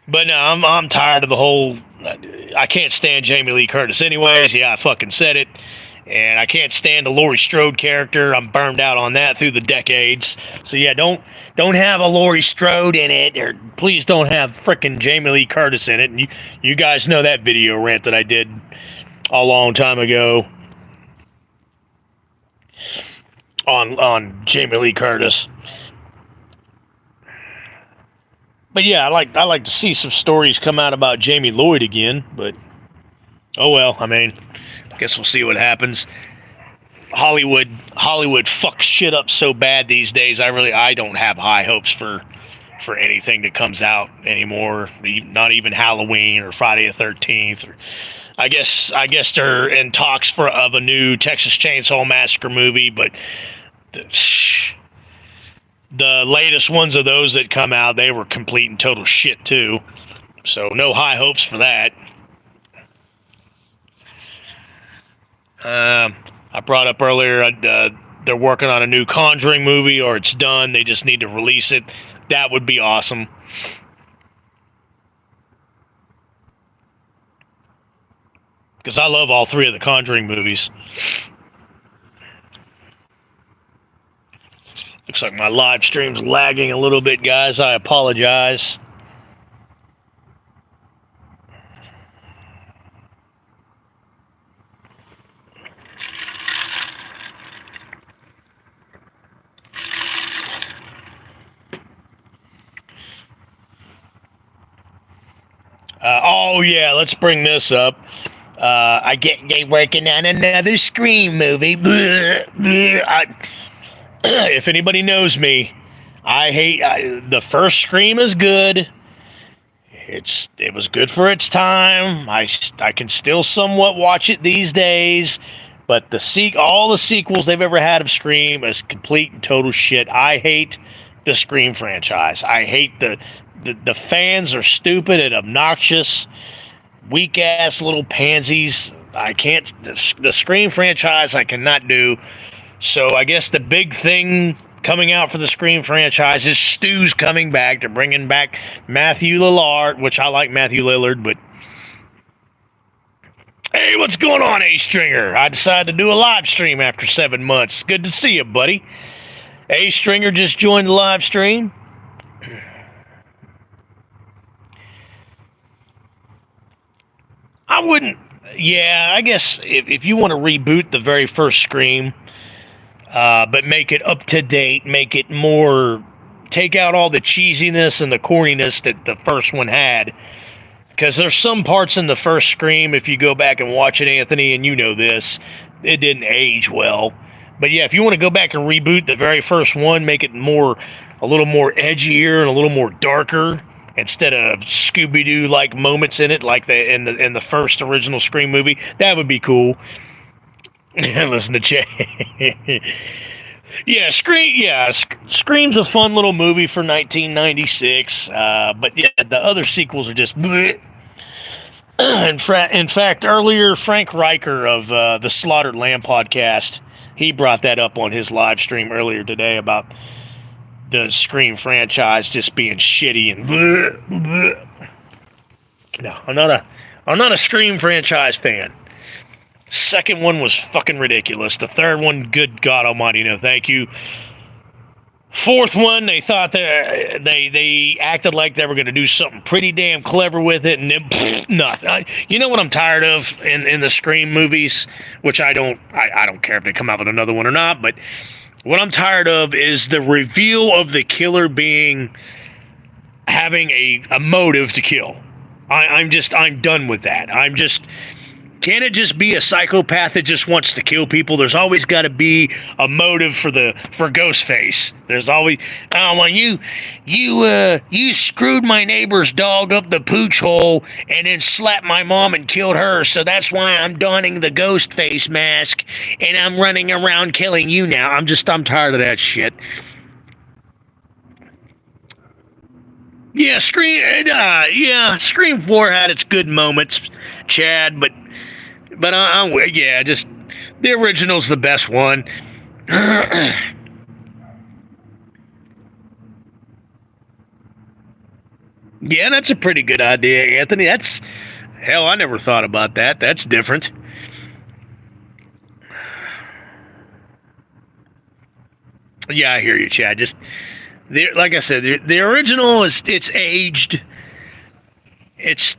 Speaker 1: But no, I'm tired of the whole. I can't stand Jamie Lee Curtis, anyways. Yeah, I fucking said it. And I can't stand the Laurie Strode character. I'm burned out on that through the decades. So yeah, don't have a Laurie Strode in it, or please don't have frickin' Jamie Lee Curtis in it. And you guys know that video rant that I did a long time ago on Jamie Lee Curtis. But yeah, I like to see some stories come out about Jamie Lloyd again. But oh well, I mean, I guess we'll see what happens. Hollywood fucks shit up so bad these days. I don't have high hopes for anything that comes out anymore. Not even Halloween or Friday the 13th. Or I guess they're in talks of a new Texas Chainsaw Massacre movie, but the latest ones of those that come out, they were complete and total shit too. So no high hopes for that. I brought up earlier, they're working on a new Conjuring movie, or it's done. They just need to release it. That would be awesome. Because I love all three of the Conjuring movies. Looks like my live stream's lagging a little bit, guys. I apologize. Oh yeah, let's bring this up. I get working on another Scream movie. If anybody knows me, I hate the first Scream is good. It was good for its time. I can still somewhat watch it these days, but all the sequels they've ever had of Scream is complete and total shit. I hate the Scream franchise. I hate the fans are stupid and obnoxious, weak ass little pansies. I can't the Scream franchise I cannot do. So I guess the big thing coming out for the Scream franchise is Stu's coming back. They're bringing back Matthew Lillard, which I like Matthew Lillard, but hey, what's going on, A-Stringer? I decided to do a live stream after 7 months. Good to see you, buddy. A-Stringer just joined the live stream. I wouldn't, yeah, I guess if you want to reboot the very first Scream, but make it up to date, make it more, take out all the cheesiness and the corniness that the first one had. Because there's some parts in the first Scream, if you go back and watch it, Anthony, and you know this, it didn't age well. But yeah, if you want to go back and reboot the very first one, make it a little more edgier and a little more darker, instead of Scooby-Doo like moments in it, like in the first original Scream movie, that would be cool. Listen to Jay. Yeah, Scream's a fun little movie for 1996. But yeah, the other sequels are just bleh. In fact, earlier Frank Riker of the Slaughtered Lamb podcast, he brought that up on his live stream earlier today about the Scream franchise just being shitty and bleh, bleh. No, I'm not a Scream franchise fan. Second one was fucking ridiculous. The third one, good God Almighty, no, thank you. Fourth one, they thought they acted like they were going to do something pretty damn clever with it, and then nothing. You know what I'm tired of in the Scream movies, which I don't care if they come out with another one or not, but what I'm tired of is the reveal of the killer having a motive to kill. I'm done with that. Can't it just be a psychopath that just wants to kill people? There's always got to be a motive for Ghostface. There's always, well, you screwed my neighbor's dog up the pooch hole and then slapped my mom and killed her, so that's why I'm donning the Ghostface mask and I'm running around killing you now. I'm tired of that shit. Yeah, Scream 4 had its good moments, Chad, but just the original's the best one. Yeah, that's a pretty good idea, Anthony. I never thought about that. That's different. Yeah, I hear you, Chad. Like I said, the original it's aged. It's,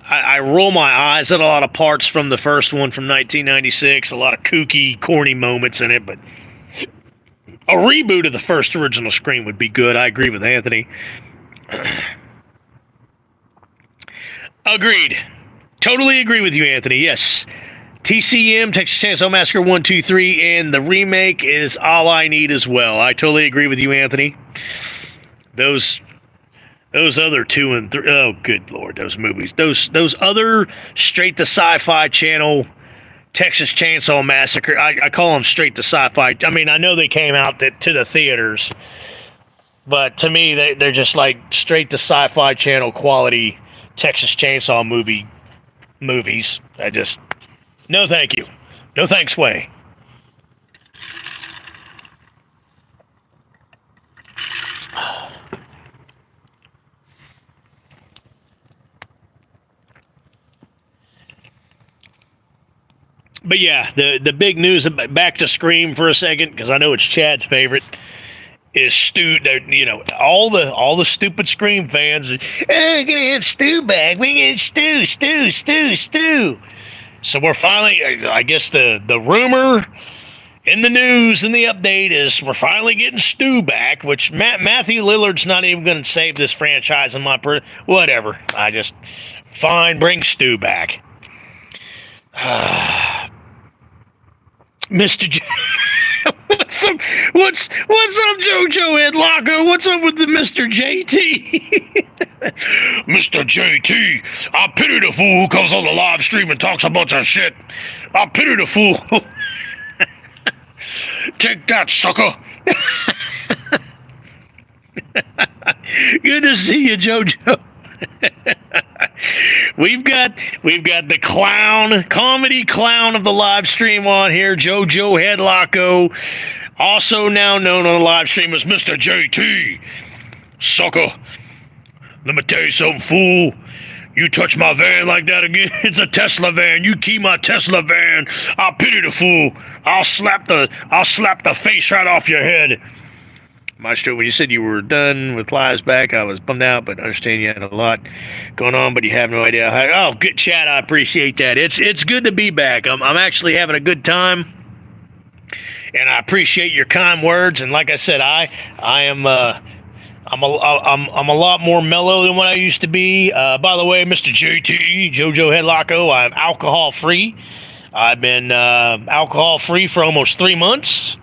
Speaker 1: I roll my eyes at a lot of parts from the first one from 1996, a lot of kooky, corny moments in it, but a reboot of the first original Scream would be good. I agree with Anthony. Agreed. Totally agree with you, Anthony. Yes. TCM, Texas Chainsaw Massacre 1, 2, 3, and the remake is all I need as well. I totally agree with you, Anthony. Those other 2 and 3, oh, good Lord, those movies. Those other straight to Sci-Fi Channel Texas Chainsaw Massacre, I call them straight to Sci-Fi. I mean, I know they came out to the theaters, but to me, they're just like straight to Sci-Fi Channel quality Texas Chainsaw movies. No thank you. No thanks way. But yeah, the big news, back to Scream for a second, because I know it's Chad's favorite, is Stu. All the stupid Scream fans are, we're gonna have Stu back. We're gonna Stu. So we're finally, I guess the rumor in the news and the update is we're finally getting Stu back, which Matthew Lillard's not even going to save this franchise in my whatever. Fine, bring Stu back. Mr. J. What's up, JoJo Ed Locker? What's up with the Mr. JT? Mr. JT, I pity the fool who comes on the live stream and talks a bunch of shit. I pity the fool. Take that, sucker. Good to see you, JoJo. We've got the clown, comedy clown of the live stream on here, JoJo Headlocko, also now known on the live stream as Mr. JT. Sucker. Let me tell you something, fool. You touch my van like that again, it's a Tesla van. You keep my Tesla van. I'll pity the fool. I'll slap the face right off your head. Maestro, when you said you were done with Lies Back, I was bummed out, but I understand you had a lot going on, but you have no idea how. Oh, good chat. I appreciate that. It's good to be back. I'm actually having a good time, and I appreciate your kind words. And like I said, I'm a lot more mellow than what I used to be. By the way, Mr. JT, JoJo Headlocko, I'm alcohol free. I've been alcohol free for almost 3 months.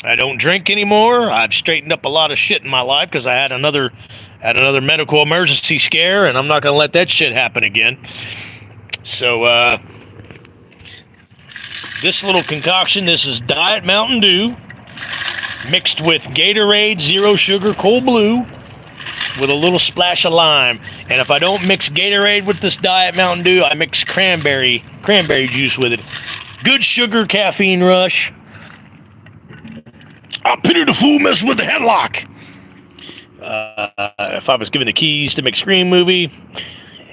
Speaker 1: I don't drink anymore. I've straightened up a lot of shit in my life because I had another medical emergency scare, and I'm not going to let that shit happen again. So, this little concoction, this is Diet Mountain Dew mixed with Gatorade Zero Sugar Cold Blue with a little splash of lime. And if I don't mix Gatorade with this Diet Mountain Dew, I mix cranberry juice with it. Good sugar caffeine rush. I pity the fool messing with the headlock. If I was given the keys to make a Scream movie,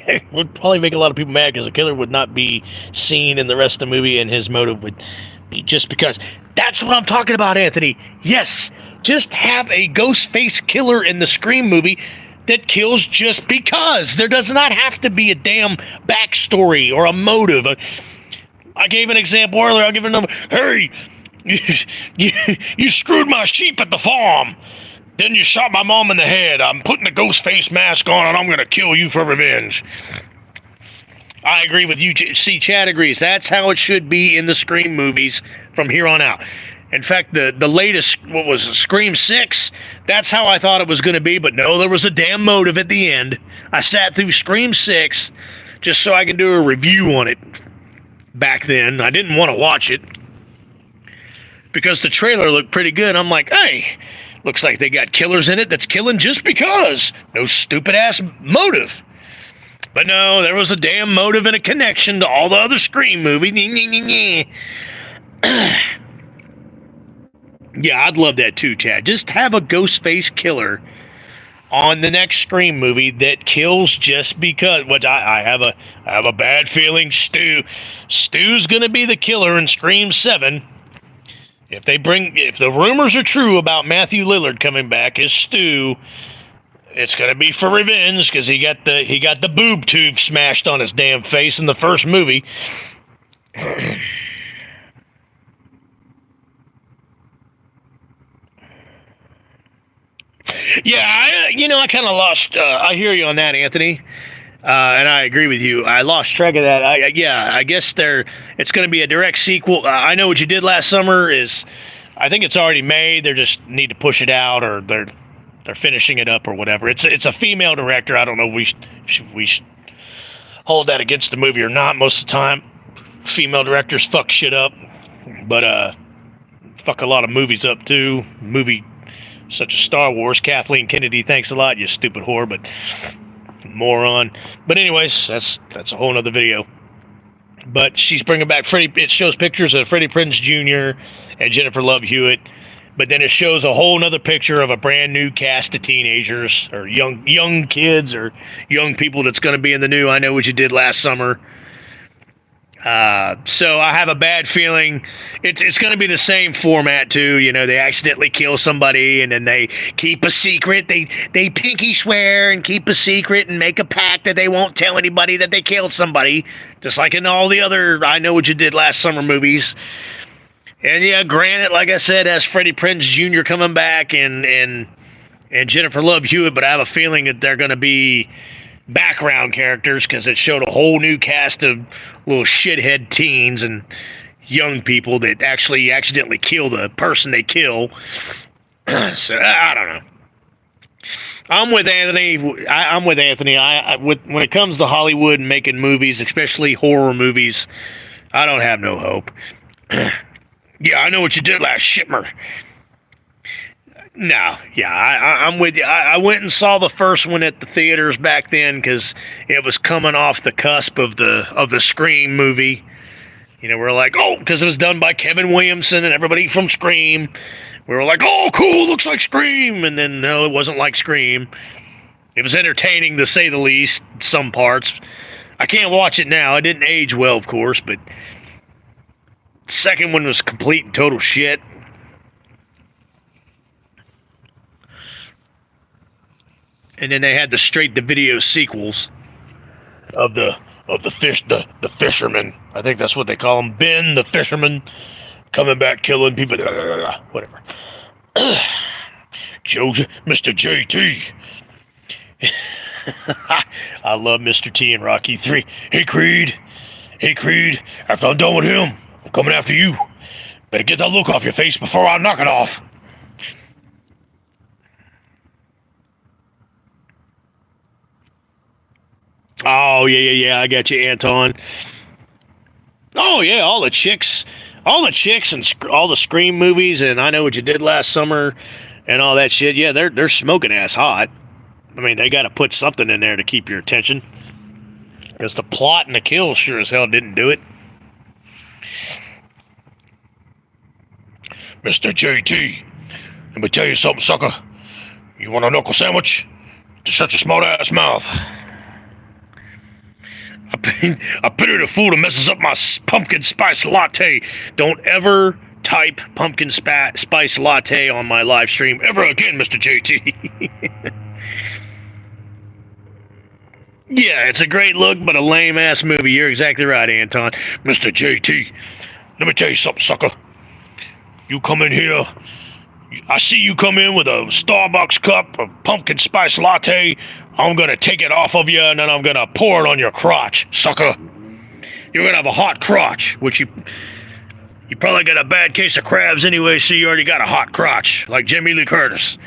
Speaker 1: it would probably make a lot of people mad because the killer would not be seen in the rest of the movie, and his motive would be just because. That's what I'm talking about, Anthony. Yes, just have a ghost face killer in the Scream movie that kills just because. There does not have to be a damn backstory or a motive. I gave an example earlier. I'll give another. Hey, you screwed my sheep at the farm. Then you shot my mom in the head. I'm putting a ghost face mask on, and I'm going to kill you for revenge. I agree with you. See, Chad agrees. That's how it should be in the Scream movies from here on out. In fact, the latest, what was it, Scream 6, that's how I thought it was going to be, but no, there was a damn motive at the end. I sat through Scream 6 just so I can do a review on it back then. I didn't want to watch it because the trailer looked pretty good. I'm like, hey, looks like they got killers in it that's killing just because. No stupid-ass motive. But no, there was a damn motive and a connection to all the other Scream movies. Yeah, I'd love that too, Chad. Just have a ghost face killer on the next Scream movie that kills just because. Which I have a bad feeling Stu's gonna be the killer in Scream 7. If the rumors are true about Matthew Lillard coming back as Stu, it's gonna be for revenge because he got the boob tube smashed on his damn face in the first movie. Yeah, I kind of lost. I hear you on that, Anthony, and I agree with you. I lost track of that. I guess it's going to be a direct sequel. I Know What You Did Last Summer is. I think it's already made. They just need to push it out, or they're finishing it up, or whatever. It's a female director. I don't know if we should hold that against the movie or not. Most of the time, female directors fuck shit up, but fuck a lot of movies up too. Such as Star Wars. Kathleen Kennedy, thanks a lot, you stupid whore, but moron. But anyways, that's a whole nother video. But she's bringing back Freddie. It shows pictures of Freddie Prinze Jr. and Jennifer Love Hewitt, but then it shows a whole nother picture of a brand new cast of teenagers or young kids or young people that's going to be in the new I Know What You Did Last Summer. So I have a bad feeling it's going to be the same format too. They accidentally kill somebody and then they keep a secret. They pinky swear and keep a secret and make a pact that they won't tell anybody that they killed somebody, just like in all the other I Know What You Did Last Summer movies. And yeah, granted, like I said, has Freddie Prinze Jr. coming back and Jennifer Love Hewitt, but I have a feeling that they're going to be background characters because it showed a whole new cast of little shithead teens and young people that actually accidentally kill the person they kill. So I don't know. I'm with Anthony. I'm with Anthony. When it comes to Hollywood and making movies, especially horror movies, I don't have no hope. Yeah, I know what you did last shipmer. No, yeah, I'm with you. I went and saw the first one at the theaters back then because it was coming off the cusp of the Scream movie. You know, we're like, oh, because it was done by Kevin Williamson and everybody from Scream. We were like, oh, cool, looks like Scream. And then, no, it wasn't like Scream. It was entertaining, to say the least, some parts. I can't watch it now. It didn't age well, of course, but the second one was complete and total shit. And then they had the straight-to-video sequels of the fisherman. I think that's what they call him. Ben, the fisherman, coming back, killing people. Whatever. Mr. JT. I love Mr. T in Rocky 3. Hey, Creed. After I'm done with him, I'm coming after you. Better get that look off your face before I knock it off. Oh, yeah, I got you, Anton. Oh, yeah, all the chicks and all the Scream movies and I Know What You Did Last Summer and all that shit, yeah, they're smoking ass hot. I mean, they got to put something in there to keep your attention. Because the plot and the kill sure as hell didn't do it. Mr. JT, let me tell you something, sucker. You want a knuckle sandwich? Just shut your smart ass mouth. I pity the fool that messes up my pumpkin spice latte. Don't ever type pumpkin spice latte on my live stream ever again, Mr. JT. Yeah, it's a great look, but a lame-ass movie. You're exactly right, Anton. Mr. JT, let me tell you something, sucker. You come in here, I see you come in with a Starbucks cup of pumpkin spice latte. I'm going to take it off of you, and then I'm going to pour it on your crotch, sucker. You're going to have a hot crotch, which you probably got a bad case of crabs anyway, so you already got a hot crotch, like Jamie Lee Curtis.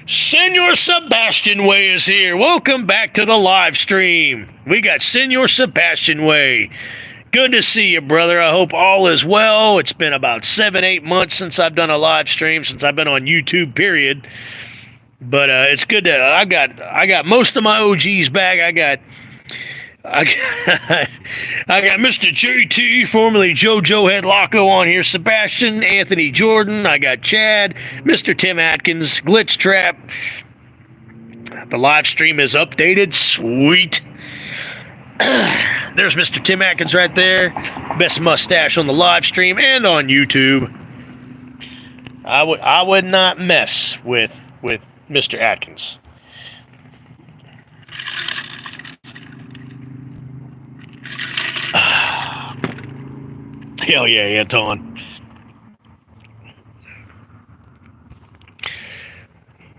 Speaker 1: Senor Sebastian Way is here. Welcome back to the live stream. We got Senor Sebastian Way. Good to see you, brother. I hope all is well. It's been about 7-8 months since I've done a live stream, since I've been on YouTube, period. But it's good to I got most of my OGs back. I got Mr. JT, formerly JoJo Head Loco, on here. Sebastian, Anthony Jordan. I got Chad, Mr. Tim Atkins, Glitch Trap. The live stream is updated. Sweet. There's Mr. Tim Atkins right there. Best mustache on the live stream and on YouTube. I would not mess with Mr. Atkins. Hell yeah, Anton.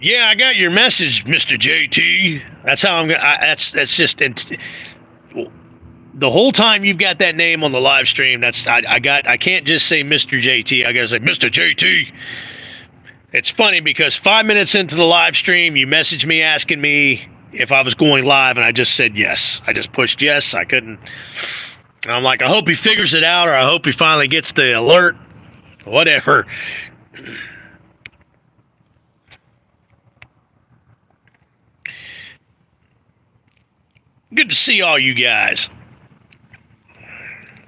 Speaker 1: Yeah, I got your message, Mr. JT. That's how I'm gonna. That's just the whole time you've got that name on the live stream. I can't just say Mr. JT. I gotta say Mr. JT. It's funny because 5 minutes into the live stream, you messaged me asking me if I was going live, and I just said yes. I just pushed yes. I couldn't. And I'm like, I hope he figures it out, or I hope he finally gets the alert. Whatever. Good to see all you guys.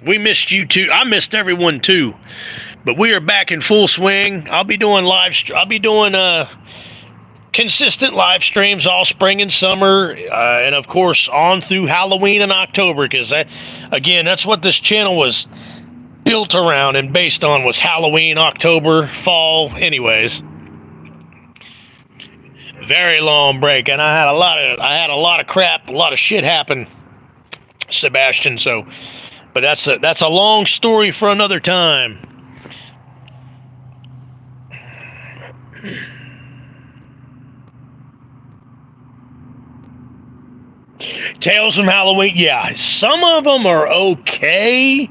Speaker 1: We missed you too. I missed everyone too. But we are back in full swing. I'll be doing consistent live streams all spring and summer, and of course on through Halloween and October, because that's what this channel was built around and based on, was Halloween, October, fall. Anyways, very long break, and I had a lot of crap, a lot of shit happen, Sebastian. So, but that's a long story for another time. Tales from Halloween, yeah, some of them are okay,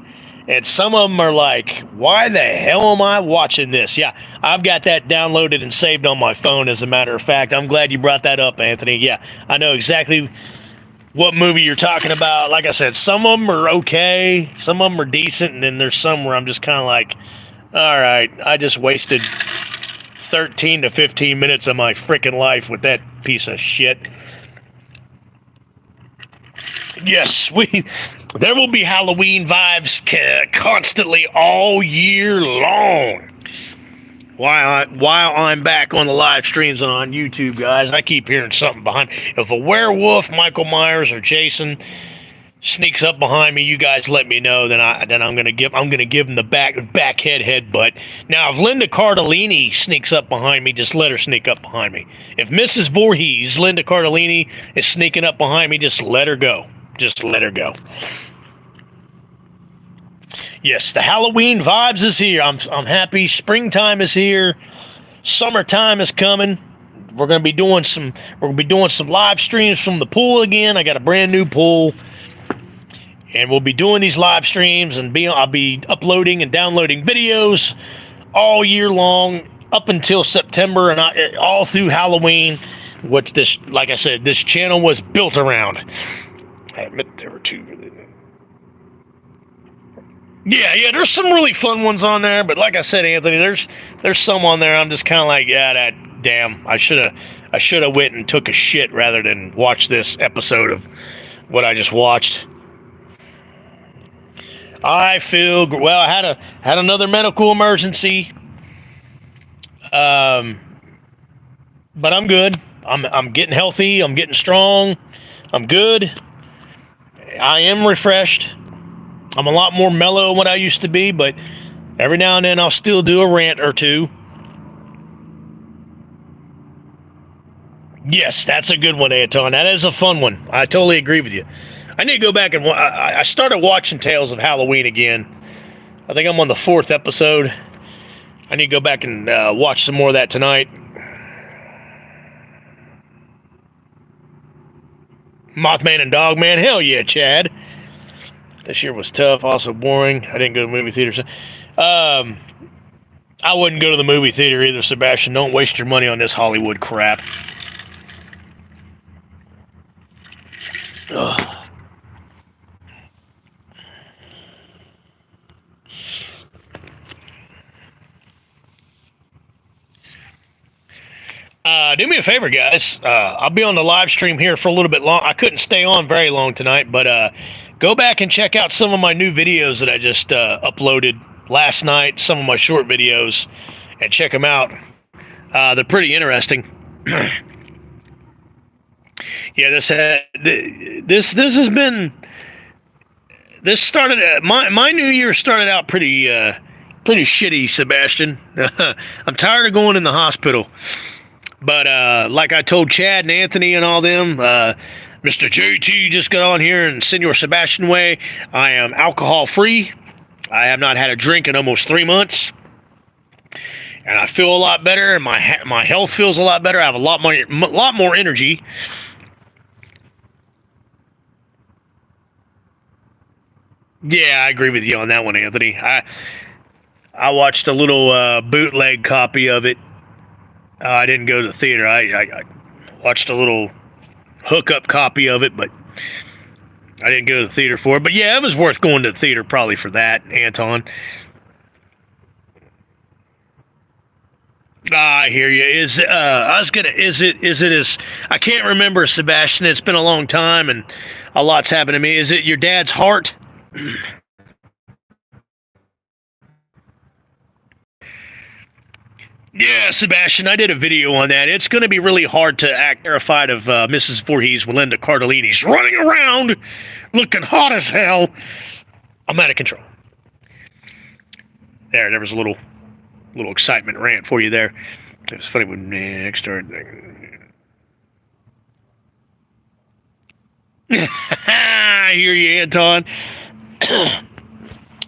Speaker 1: And some of them are like, why the hell am I watching this? Yeah, I've got that downloaded and saved on my phone, as a matter of fact. I'm glad you brought that up, Anthony. Yeah, I know exactly what movie you're talking about. Like I said, some of them are okay, some of them are decent, and then there's some where I'm just kind of like, all right, I just wasted 13 to 15 minutes of my freaking life with that piece of shit. Yes, there will be Halloween vibes constantly all year long. While I'm back on the live streams and on YouTube, guys, I keep hearing something behind. If a werewolf, Michael Myers, or Jason sneaks up behind me, you guys let me know. Then I'm gonna give him the back headbutt. Now, if Linda Cardellini sneaks up behind me, just let her sneak up behind me. If Mrs. Voorhees, Linda Cardellini, is sneaking up behind me, just let her go. Just let her go. Yes, the Halloween vibes is here. I'm happy. Springtime is here. Summertime is coming. We're gonna be doing some live streams from the pool again. I got a brand new pool, and we'll be doing these live streams, and I'll be uploading and downloading videos all year long up until September, and all through Halloween. Which like I said, this channel was built around. I admit there were two. Yeah, there's some really fun ones on there, but like I said, Anthony, there's some on there I'm just kind of like, yeah, damn, I should have went and took a shit rather than watch this episode of what I just watched. I feel well. I had another medical emergency, but I'm good. I'm getting healthy. I'm getting strong. I'm good. I am refreshed. I'm a lot more mellow than what I used to be, but every now and then I'll still do a rant or two. Yes, that's a good one, Anton. That is a fun one. I totally agree with you. I need to go back and I started watching Tales of Halloween again. I think I'm on the 4th episode. I need to go back and watch some more of that tonight. Mothman and Dogman, hell yeah, Chad. This year was tough, also boring. I didn't go to the movie theater. I wouldn't go to the movie theater either, Sebastian. Don't waste your money on this Hollywood crap. Ugh. Do me a favor, guys. I'll be on the live stream here for a little bit long. I couldn't stay on very long tonight, but go back and check out some of my new videos that I just uploaded last night, some of my short videos, and check them out. They're pretty interesting. Yeah, this has been. This started. My new year started out pretty shitty, Sebastian. I'm tired of going in the hospital. But like I told Chad and Anthony and all them, Mr. JT just got on here and Senor Sebastian way. I am alcohol free. I have not had a drink in almost 3 months, and I feel a lot better. And my health feels a lot better. I have a lot more energy. Yeah, I agree with you on that one, Anthony. I watched a little bootleg copy of it. I didn't go to the theater. I watched a little hookup copy of it, but I didn't go to the theater for it. But yeah, it was worth going to the theater probably for that, Anton. I hear you. I can't remember, Sebastian. It's been a long time and a lot's happened to me. Is it your dad's heart? Yeah, Sebastian, I did a video on that. It's going to be really hard to act terrified of Mrs. Voorhees, Linda Cardellini's running around looking hot as hell. I'm out of control. There was a little excitement rant for you there. It was funny when next started. I hear you, Anton.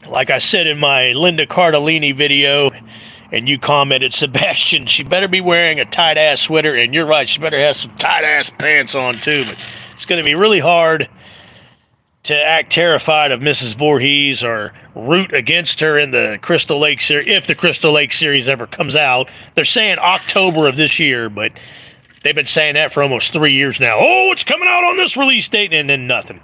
Speaker 1: Like I said in my Linda Cardellini video, and you commented, Sebastian, she better be wearing a tight-ass sweater, and you're right, she better have some tight-ass pants on, too. But it's going to be really hard to act terrified of Mrs. Voorhees or root against her in the Crystal Lake series, if the Crystal Lake series ever comes out. They're saying October of this year, but they've been saying that for almost 3 years now. Oh, it's coming out on this release date, and then nothing.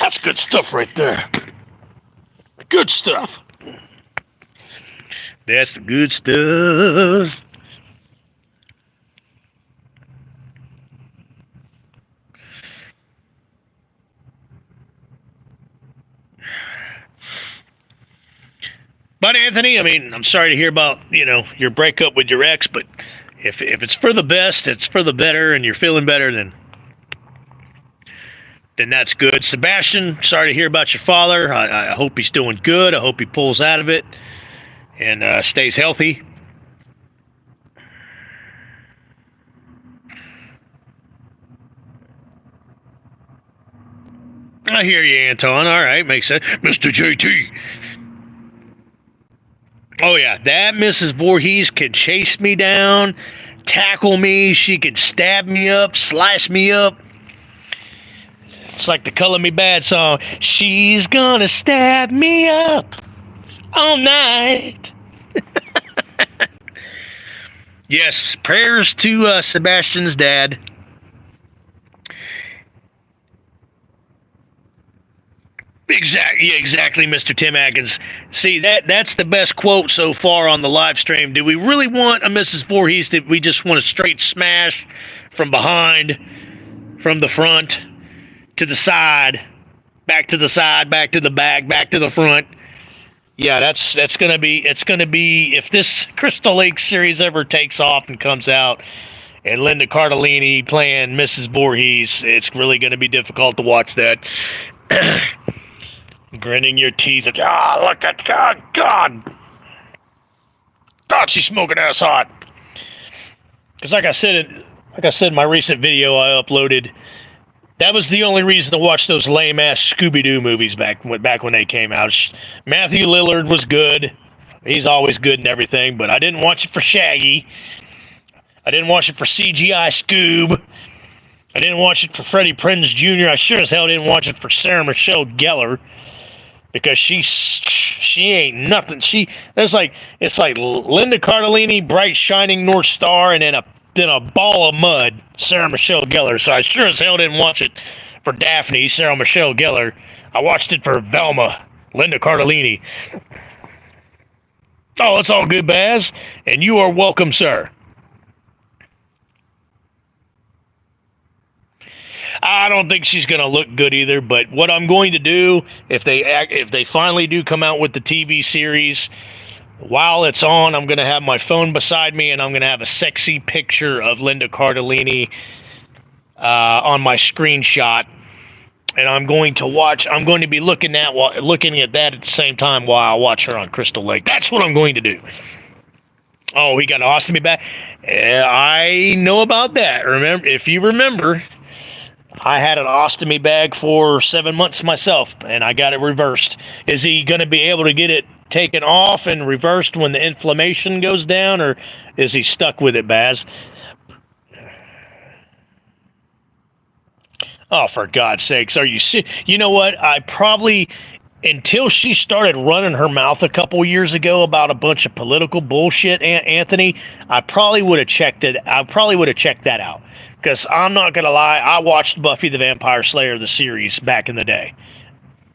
Speaker 1: That's good stuff right there. Good stuff. That's the good stuff. But Anthony, I mean, I'm sorry to hear about, your breakup with your ex, but if it's for the best, it's for the better, and you're feeling better, then that's good. Sebastian, sorry to hear about your father. I hope he's doing good. I hope he pulls out of it and stays healthy. I hear you, Anton. All right, makes sense. Mr. JT. Oh, yeah, that Mrs. Voorhees can chase me down, tackle me. She can stab me up, slice me up. It's like the Color Me Bad song. She's gonna stab me up all night. Yes, prayers to Sebastian's dad. Exactly, Mr. Tim Atkins. See, that's the best quote so far on the live stream. Do we really want a Mrs. Voorhees? Did we just want a straight smash from behind, from the front, to the side, back to the side, back to the back, back to the front? Yeah, it's gonna be if this Crystal Lake series ever takes off and comes out, and Linda Cardellini playing Mrs. Voorhees, it's really gonna be difficult to watch that. Grinning your teeth. Look at God. God, she's smoking ass hot. Because like I said in my recent video I uploaded, that was the only reason to watch those lame ass Scooby-Doo movies back when they came out. Matthew Lillard was good. He's always good and everything, but I didn't watch it for Shaggy. I didn't watch it for CGI Scoob. I didn't watch it for Freddie Prinze Jr. I sure as hell didn't watch it for Sarah Michelle Gellar. Because she ain't nothing. It's like Linda Cardellini, bright shining North Star, and then a ball of mud, Sarah Michelle Gellar. So I sure as hell didn't watch it for Daphne, Sarah Michelle Gellar. I watched it for Velma, Linda Cardellini. Oh, it's all good, Baz, and you are welcome, sir. I don't think she's going to look good either, but what I'm going to do, if they finally do come out with the TV series, while it's on, I'm going to have my phone beside me, and I'm going to have a sexy picture of Linda Cardellini on my screenshot, and I'm going to be looking at that at the same time while I watch her on Crystal Lake. That's what I'm going to do. Oh, he got an ostomy bag? I know about that. If you remember, I had an ostomy bag for 7 months myself, and I got it reversed. Is he going to be able to get it taken off and reversed when the inflammation goes down, or is he stuck with it, Baz? Oh, for God's sakes, are you you know what? I probably, until she started running her mouth a couple years ago about a bunch of political bullshit, Anthony, I probably would have checked it. I probably would have checked that out. Because I'm not going to lie, I watched Buffy the Vampire Slayer, the series, back in the day.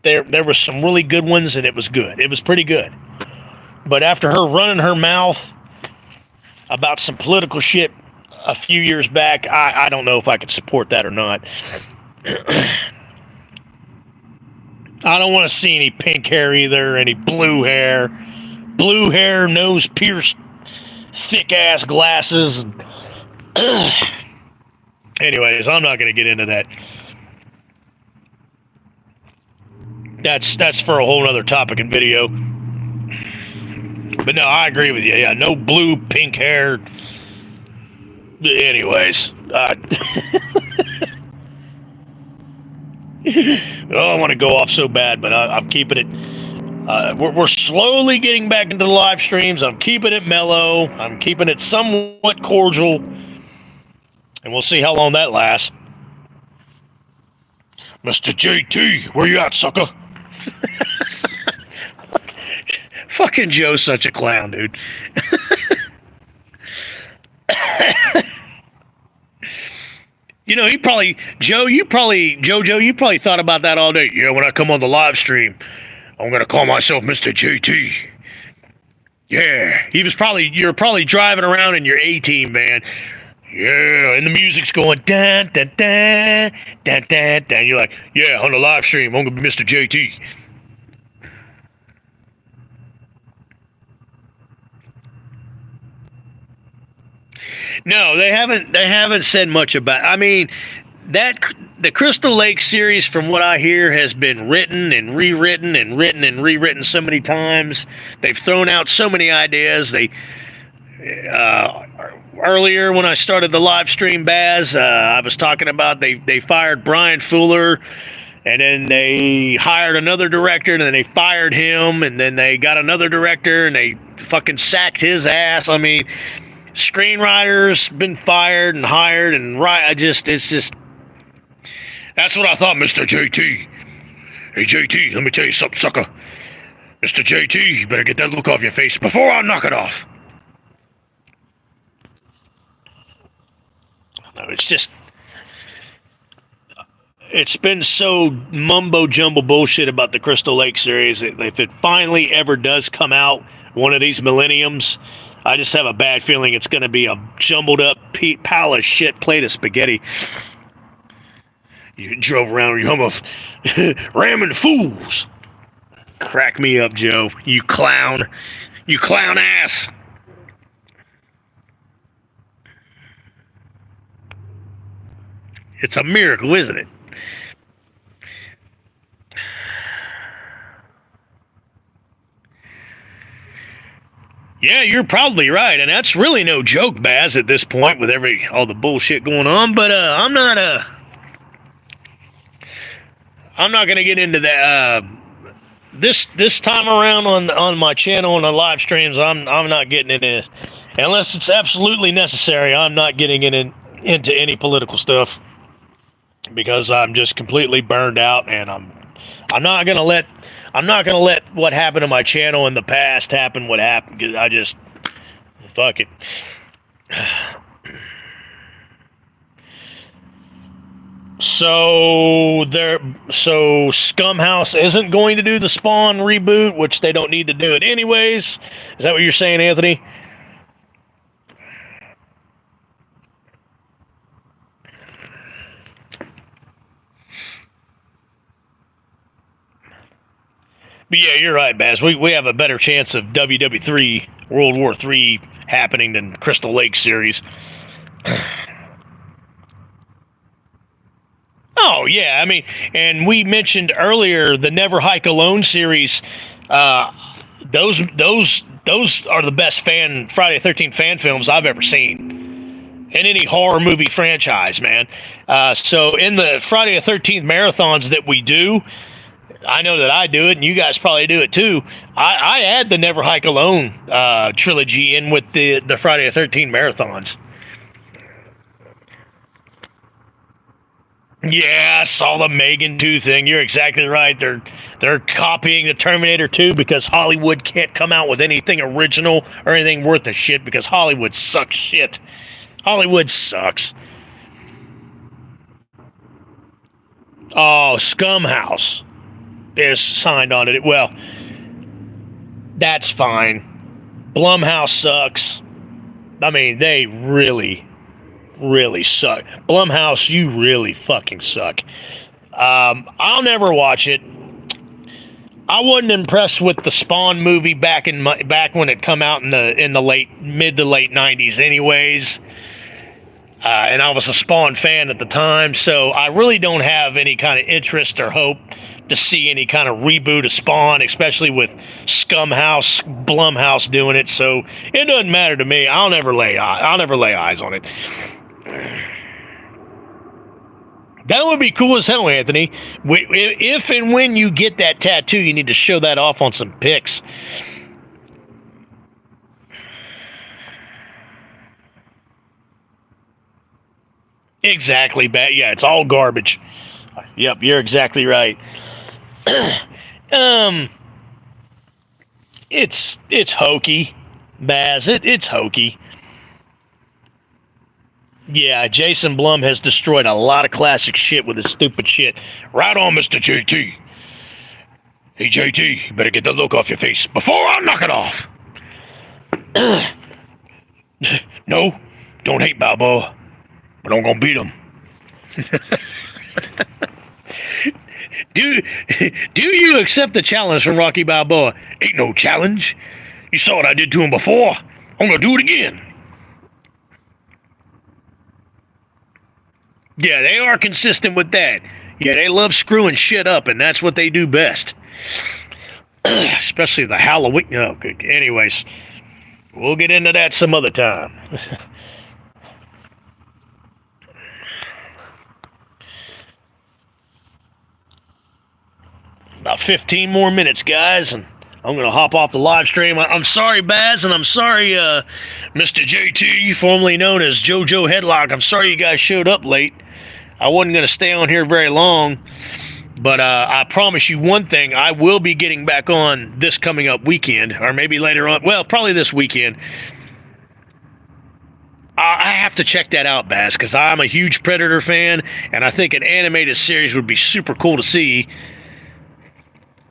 Speaker 1: There were some really good ones, and it was good. It was pretty good. But after her running her mouth about some political shit a few years back, I don't know if I could support that or not. I don't want to see any pink hair either, any blue hair. Blue hair, nose pierced, thick-ass glasses. Anyways, I'm not going to get into that. That's for a whole other topic and video. But no, I agree with you. Yeah, no blue, pink hair. Anyways. I want to go off so bad, but I'm keeping it. We're slowly getting back into the live streams. I'm keeping it mellow. I'm keeping it somewhat cordial. And we'll see how long that lasts. Mr. JT, where you at, sucker? Fucking Joe's such a clown, dude. You know, Joe, you probably thought about that all day. Yeah, when I come on the live stream, I'm going to call myself Mr. JT. Yeah, you're probably driving around in your A-Team van. Yeah, and the music's going dun dun dun dun dun dun. You're like, yeah, on the live stream, I'm gonna be Mr. JT. No, they haven't said much about. I mean, the Crystal Lake series, from what I hear, has been written and rewritten and written and rewritten so many times. They've thrown out so many ideas. Earlier when I started the live stream, Baz, I was talking about they fired Brian Fuller, and then they hired another director, and then they fired him, and then they got another director, and they fucking sacked his ass. I mean, screenwriters been fired and hired, and it's just. That's what I thought, Mr. JT. Hey, JT, let me tell you something, sucker. Mr. JT, you better get that look off your face before I knock it off. No, it's been so mumbo-jumbo bullshit about the Crystal Lake series. If it finally ever does come out one of these millenniums, I just have a bad feeling it's going to be a jumbled up pile of shit plate of spaghetti. You drove around your hum of ramming fools. Crack me up, Joe. You clown. You clown ass. It's a miracle, isn't it? Yeah, you're probably right, and that's really no joke, Baz, at this point with all the bullshit going on. But I'm not gonna get into that. This time around on my channel and on live streams, I'm not getting into it unless it's absolutely necessary. I'm not getting into any political stuff because I'm just completely burned out, and I'm not gonna let what happened to my channel in the past happen. What happened? Cause I just fuck it. So Scumhouse isn't going to do the Spawn reboot, which they don't need to do it anyways. Is that what you're saying, Anthony? But yeah, you're right, Baz. We have a better chance of WW3 World War III happening than Crystal Lake series. Oh yeah, I mean, and we mentioned earlier the Never Hike Alone series. Those are the best Friday the 13th fan films I've ever seen in any horror movie franchise, man. So in the Friday the 13th marathons that we do, I know that I do it, and you guys probably do it too. I add the Never Hike Alone trilogy in with the Friday the 13th marathons. Yeah, I saw the Megan 2 thing. You're exactly right. They're copying the Terminator 2 because Hollywood can't come out with anything original or anything worth a shit because Hollywood sucks shit. Hollywood sucks. Oh, Scumhouse is signed on it. Well, that's fine. Blumhouse sucks. I mean, they really suck. Blumhouse, you really fucking suck. I'll never watch it. I wasn't impressed with the Spawn movie back when it come out in the mid to late 90s anyways. And I was a Spawn fan at the time, so I really don't have any kind of interest or hope to see any kind of reboot of Spawn, especially with Blumhouse doing it. So it doesn't matter to me. I'll never lay eyes on it. That would be cool as hell, Anthony. If and when you get that tattoo, you need to show that off on some pics. Exactly, yeah, it's all garbage. Yep, you're exactly right. um, it's hokey, Baz. It's hokey. Yeah, Jason Blum has destroyed a lot of classic shit with his stupid shit. Right on, Mr. JT. Hey, JT, you better get that look off your face before I knock it off. No, don't hate Balboa, but I'm gonna beat him. Do you accept the challenge from Rocky Balboa? Ain't no challenge. You saw what I did to him before. I'm gonna do it again. Yeah, they are consistent with that. Yeah, they love screwing shit up, and that's what they do best. Especially the Halloween. Oh, good. Anyways, we'll get into that some other time. About 15 more minutes, guys, and I'm going to hop off the live stream. I'm sorry, Baz, and I'm sorry, Mr. JT, formerly known as JoJo Headlock. I'm sorry you guys showed up late. I wasn't going to stay on here very long, but I promise you one thing. I will be getting back on this coming up weekend, or maybe later on. Well, probably this weekend. I have to check that out, Baz, because I'm a huge Predator fan, and I think an animated series would be super cool to see.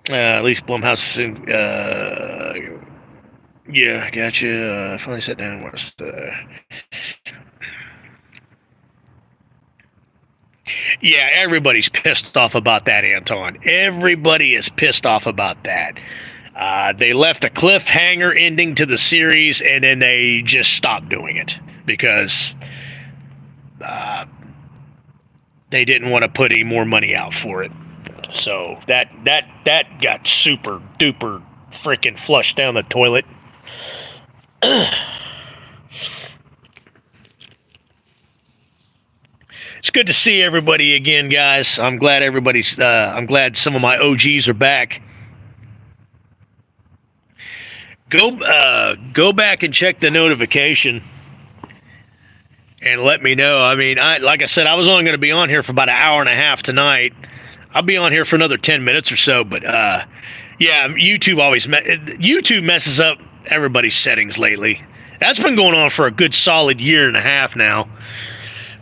Speaker 1: At least Blumhouse. Yeah, I got you. Finally sat down and watched. Yeah, everybody's pissed off about that, Anton. Everybody is pissed off about that. They left a cliffhanger ending to the series, and then they just stopped doing it because they didn't want to put any more money out for it. So that got super duper freaking flushed down the toilet. It's good to see everybody again, guys. I'm glad I'm glad some of my OGs are back. Go back and check the notification and let me know. I mean, like I said, I was only going to be on here for about an hour and a half tonight. I'll be on here for another 10 minutes or so, but yeah, YouTube messes up everybody's settings lately. That's been going on for a good solid year and a half now.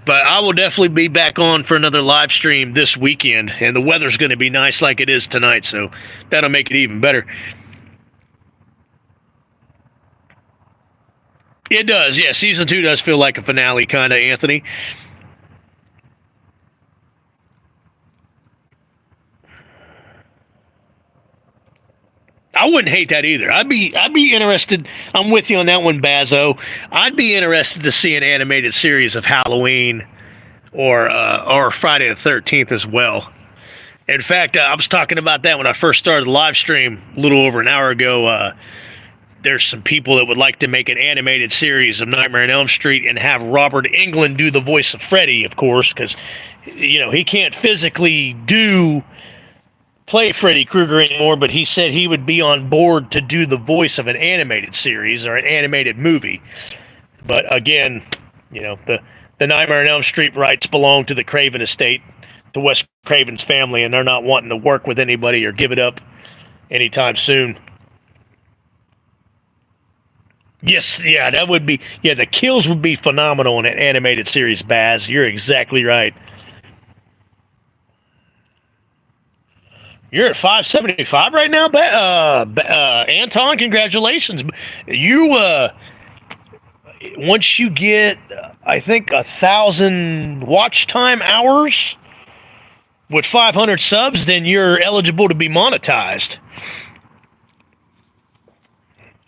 Speaker 1: But I will definitely be back on for another live stream this weekend, and the weather's going to be nice like it is tonight, so that'll make it even better. It does, yeah. Season 2 does feel like a finale, kind of, Anthony. I wouldn't hate that either. I'd be interested. I'm with you on that one, Bazo. I'd be interested to see an animated series of Halloween or Friday the 13th as well. In fact, I was talking about that when I first started the live stream a little over an hour ago. There's some people that would like to make an animated series of Nightmare on Elm Street and have Robert Englund do the voice of Freddy, of course, because he can't physically play Freddy Krueger anymore, but he said he would be on board to do the voice of an animated series or an animated movie. But again, the Nightmare on Elm Street rights belong to the Craven estate, to Wes Craven's family, and they're not wanting to work with anybody or give it up anytime soon. Yes, yeah, that would be, the kills would be phenomenal in an animated series, Baz. You're exactly right. You're at 575 right now, Anton. Congratulations. You once you get, I think, 1,000 watch time hours with 500 subs, then you're eligible to be monetized.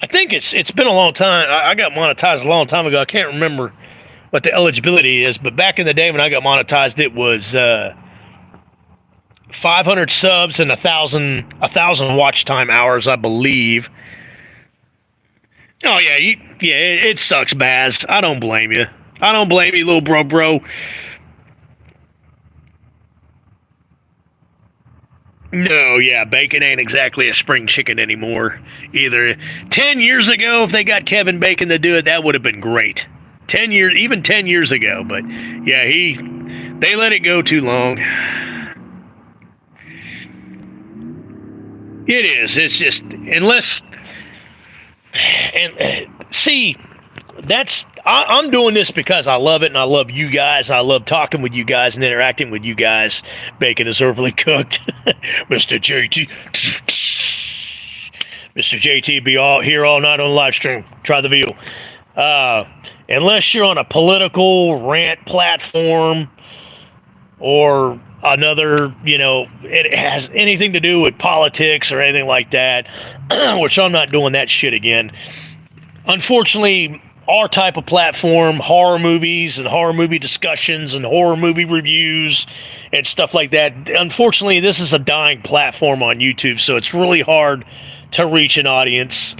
Speaker 1: I think it's been a long time. I got monetized a long time ago. I can't remember what the eligibility is, but back in the day when I got monetized, it was 500 subs and 1,000 watch time hours, I believe. Oh yeah, it sucks, Baz. I don't blame you. I don't blame you, little bro. No, yeah, bacon ain't exactly a spring chicken anymore either. 10 years ago, if they got Kevin Bacon to do it, that would have been great. 10 years ago, but yeah, they let it go too long. It is. It's just unless and see I'm doing this because I love it and I love you guys. I love talking with you guys and interacting with you guys. Bacon is overly cooked, Mr. JT. Mr. JT be all here all night on the live stream. Try the veal. Unless you're on a political rant platform or another, it has anything to do with politics or anything like that, which I'm not doing that shit again. Unfortunately, our type of platform, horror movies and horror movie discussions and horror movie reviews and stuff like that, unfortunately, this is a dying platform on YouTube, so it's really hard to reach an audience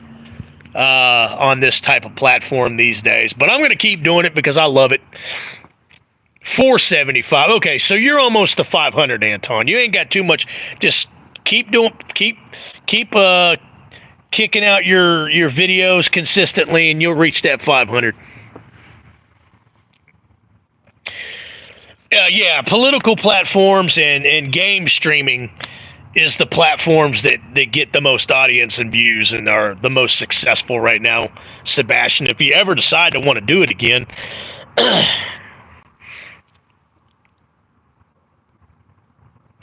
Speaker 1: on this type of platform these days. But I'm going to keep doing it because I love it. 475. Okay, so you're almost to 500, Anton. You ain't got too much. Just keep kicking out your videos consistently, and you'll reach that 500. Yeah, political platforms and game streaming is the platforms that get the most audience and views and are the most successful right now, Sebastian. If you ever decide to want to do it again.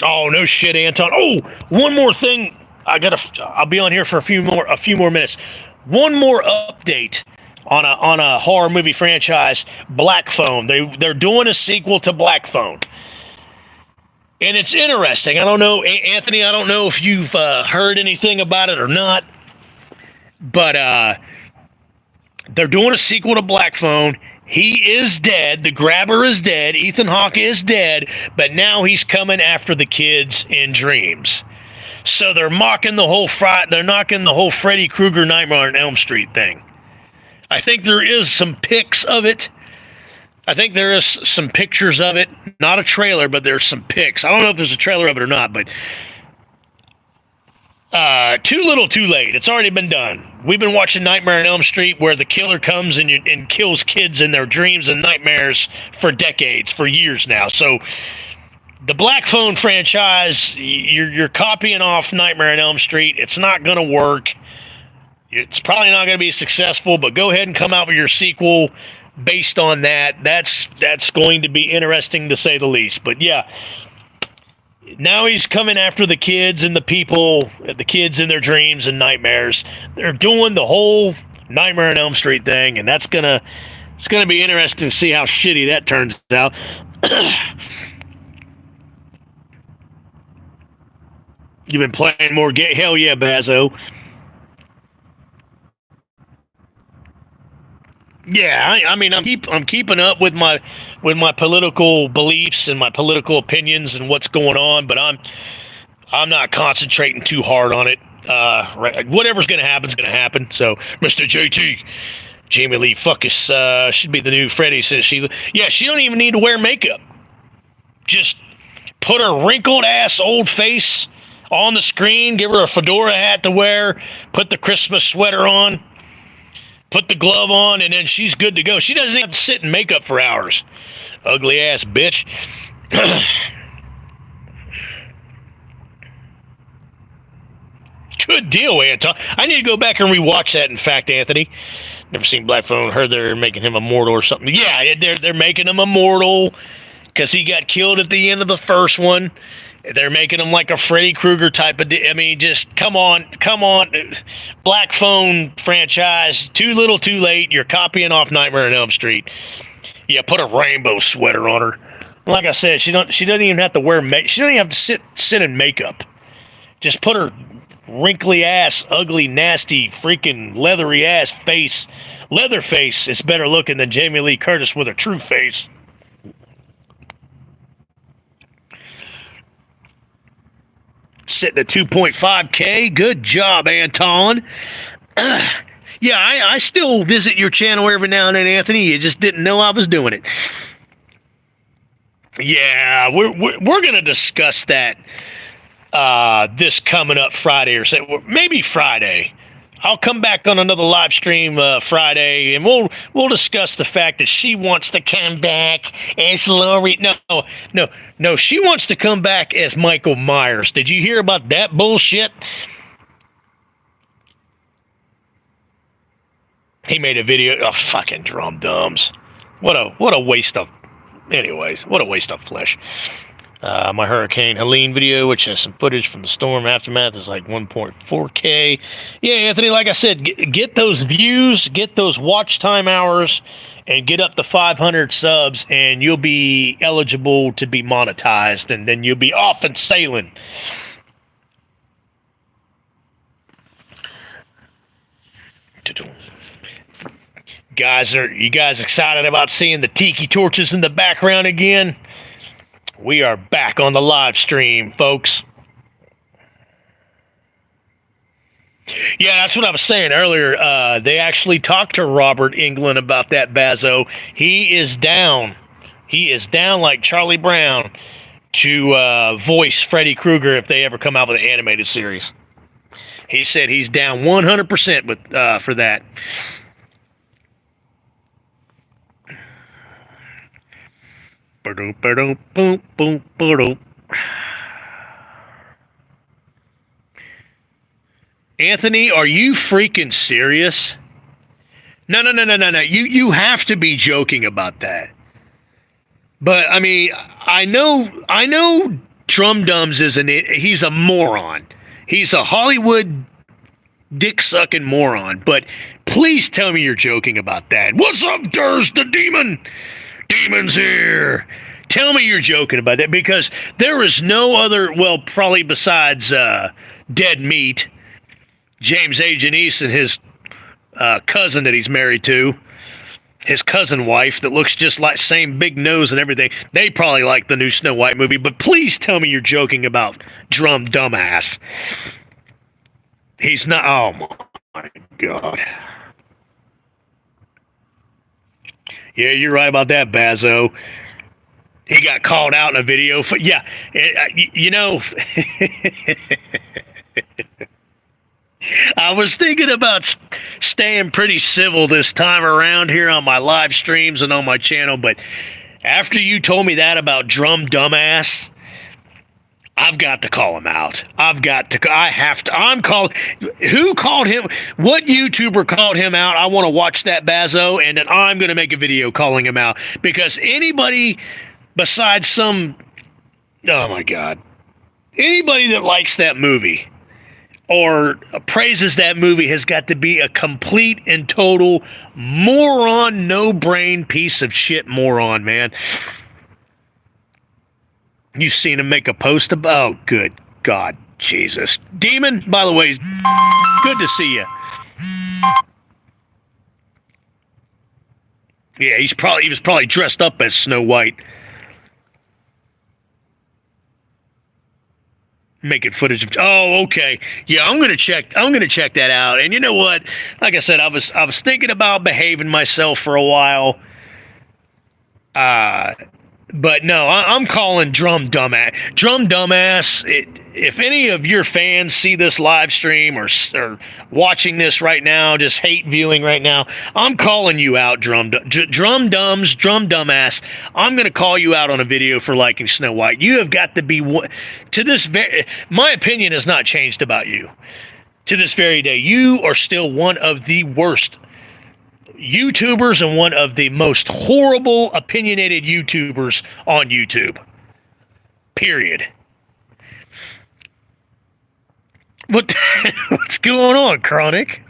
Speaker 1: Oh, no shit, Anton. Oh, one more thing. I'll be on here for a few more minutes. One more update on a horror movie franchise, Black Phone. They're doing a sequel to Black Phone. And it's interesting. I don't know, Anthony, I don't know if you've heard anything about it or not, but they're doing a sequel to Black Phone. He is dead. The grabber is dead. Ethan Hawke is dead, but now he's coming after the kids in dreams. So they're mocking they're knocking the whole Freddy Krueger Nightmare on Elm Street thing. I think there is some pics of it. I think there is some pictures of it. Not a trailer, but there's some pics. I don't know if there's a trailer of it or not, but too little, too late. It's already been done. We've been watching Nightmare on Elm Street where the killer comes and kills kids in their dreams and nightmares for decades, for years now. So the Black Phone franchise, you're copying off Nightmare on Elm Street. It's not going to work. It's probably not going to be successful, but go ahead and come out with your sequel based on that. That's going to be interesting to say the least. But yeah, now he's coming after the kids and the people, the kids in their dreams and nightmares. They're doing the whole Nightmare on Elm Street thing, and it's gonna be interesting to see how shitty that turns out. You've been playing more hell yeah, Bazo. Yeah, I mean, I'm keeping up with my political beliefs and my political opinions and what's going on, but I'm not concentrating too hard on it. Whatever's gonna happen is gonna happen. So, Mr. JT, Jamie Lee Fuckus should be the new Freddy. Says she don't even need to wear makeup. Just put her wrinkled ass old face on the screen. Give her a fedora hat to wear. Put the Christmas sweater on. Put the glove on, and then she's good to go. She doesn't have to sit in makeup for hours. Ugly ass bitch. Good deal, Anton. I need to go back and rewatch that, in fact, Anthony. Never seen Black Phone. Heard they're making him immortal or something. Yeah, they're making him immortal because he got killed at the end of the first one. They're making him like a Freddy Krueger type of... I mean, just come on. Black Phone franchise, too little, too late. You're copying off Nightmare on Elm Street. Yeah, put a rainbow sweater on her. Like I said, she doesn't even have to wear she doesn't even have to sit in makeup. Just put her wrinkly ass, ugly, nasty, freaking leathery ass face. Leather face is better looking than Jamie Lee Curtis with her true face. Sitting at 2.5K. Good job, Anton. Yeah, I still visit your channel every now and then, Anthony. You just didn't know I was doing it. Yeah, we're going to discuss that this coming up Friday, or maybe Friday. I'll come back on another live stream Friday, and we'll discuss the fact that she wants to come back as Laurie. No. She wants to come back as Michael Myers. Did you hear about that bullshit? He made a video. Oh, fucking drum dums. What a waste of. Anyways, what a waste of flesh. My Hurricane Helene video, which has some footage from the storm aftermath, is like 1.4K. Yeah, Anthony, like I said, get those views, get those watch time hours, and get up to 500 subs, and you'll be eligible to be monetized, and then you'll be off and sailing. You guys excited about seeing the tiki torches in the background again? We are back on the live stream, folks. Yeah, that's what I was saying earlier. They actually talked to Robert Englund about that, Bazo. He is down. He is down like Charlie Brown to voice Freddy Krueger if they ever come out with an animated series. He said he's down 100% with for that. Anthony, are you freaking serious? No. You have to be joking about that. But I mean, I know Drum Dums he's a moron. He's a Hollywood dick-sucking moron. But please tell me you're joking about that. What's up, Durs the Demon? Demon's here. Tell me you're joking about that, because there is no other, well, probably besides Dead Meat, James A. Janice and his cousin that he's married to, his cousin wife that looks just like, same big nose and everything. They probably like the new Snow White movie, but please tell me you're joking about Drum Dumbass. He's not, oh my God. Yeah, you're right about that, Bazo. He got called out in a video for, yeah, you know, I was thinking about staying pretty civil this time around here on my live streams and on my channel, but after you told me that about Drum Dumbass, I've got to call him out. I'm called. Who called him? What YouTuber called him out? I want to watch that, Bazo, and then I'm going to make a video calling him out, because anybody besides some, oh my God, anybody that likes that movie or praises that movie has got to be a complete and total moron, no-brain piece of shit moron, man. You seen him make a post about, oh, good God, Jesus. Demon, by the way, good to see you. Yeah, he was probably dressed up as Snow White. Making footage of, oh, okay. Yeah, I'm gonna check that out. And you know what? Like I said, I was thinking about behaving myself for a while. But no, I'm calling Drum Dumbass. Drum Dumbass, if any of your fans see this live stream or watching this right now, just hate viewing right now, I'm calling you out, Drum Dumbass. I'm going to call you out on a video for liking Snow White. You have got to be, my opinion has not changed about you. To this very day, you are still one of the worst YouTubers and one of the most horrible, opinionated YouTubers on YouTube. Period. What's going on, Chronic?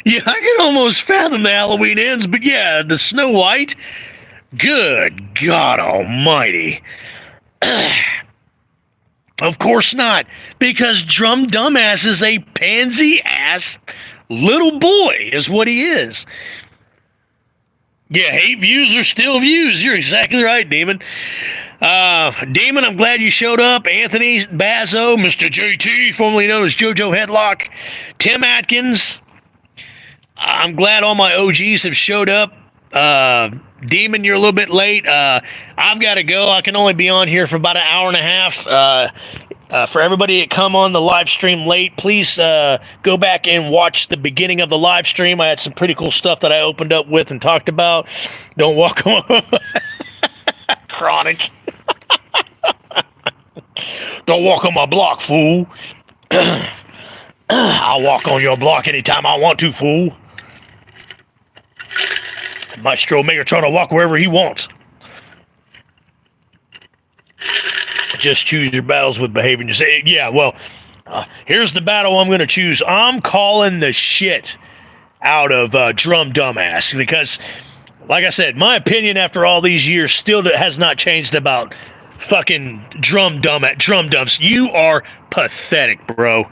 Speaker 1: Yeah, I can almost fathom the Halloween ends, but yeah, the Snow White, good God almighty. Of course not, because Drum Dumbass is a pansy-ass little boy, is what he is. Yeah, hate views are still views. You're exactly right, Demon. Demon, I'm glad you showed up. Anthony, Bazo, Mr. JT, formerly known as JoJo Headlock, Tim Atkins. I'm glad all my OGs have showed up. Demon, you're a little bit late. I've got to go. I can only be on here for about an hour and a half. For everybody that come on the live stream late, please go back and watch the beginning of the live stream. I had some pretty cool stuff that I opened up with and talked about. Don't walk on. Chronic. Don't walk on my block, fool. I'll walk on your block anytime I want to, fool. Maestro Megatron will walk wherever he wants. Just choose your battles with behavior. And you say, yeah, well, here's the battle I'm going to choose. I'm calling the shit out of Drum Dumbass because, like I said, my opinion after all these years still has not changed about fucking Drum Dumps. You are pathetic, bro.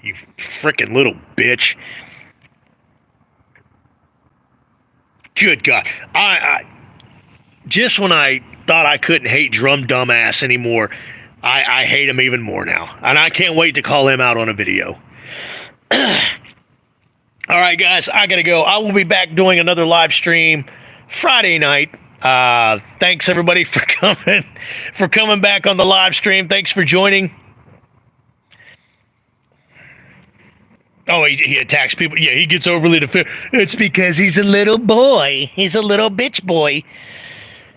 Speaker 1: You freaking little bitch. Good God. I just when I thought I couldn't hate Drum Dumbass anymore, I hate him even more now. And I can't wait to call him out on a video. All right, guys, I got to go. I will be back doing another live stream Friday night. Thanks, everybody, for coming back on the live stream. Thanks for joining. Oh, he attacks people. Yeah, he gets overly defensive. It's because he's a little boy. He's a little bitch boy.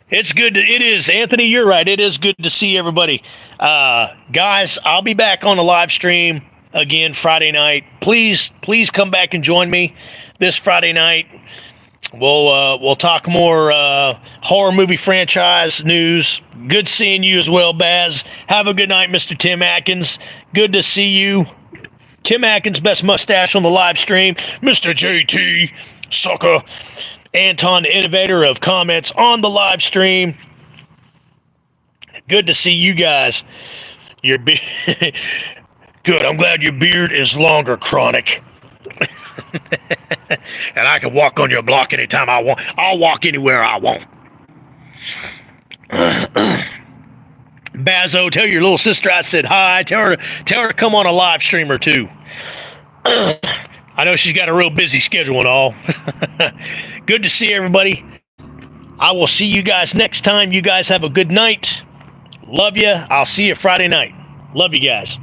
Speaker 1: It is, Anthony, you're right. It is good to see everybody. Guys, I'll be back on the live stream again Friday night. Please come back and join me this Friday night. We'll talk more horror movie franchise news. Good seeing you as well, Baz. Have a good night, Mr. Tim Atkins. Good to see you. Tim Atkins, best mustache on the live stream. Mr. JT, sucker. Anton, the innovator of comments on the live stream. Good to see you guys. Good. I'm glad your beard is longer, Chronic. And I can walk on your block anytime I want. I'll walk anywhere I want. Bazo, tell your little sister I said hi. Tell her to come on a live stream or two. I know she's got a real busy schedule and all. Good to see everybody. I will see you guys next time. You guys have a good night. Love you. I'll see you Friday night. Love you guys.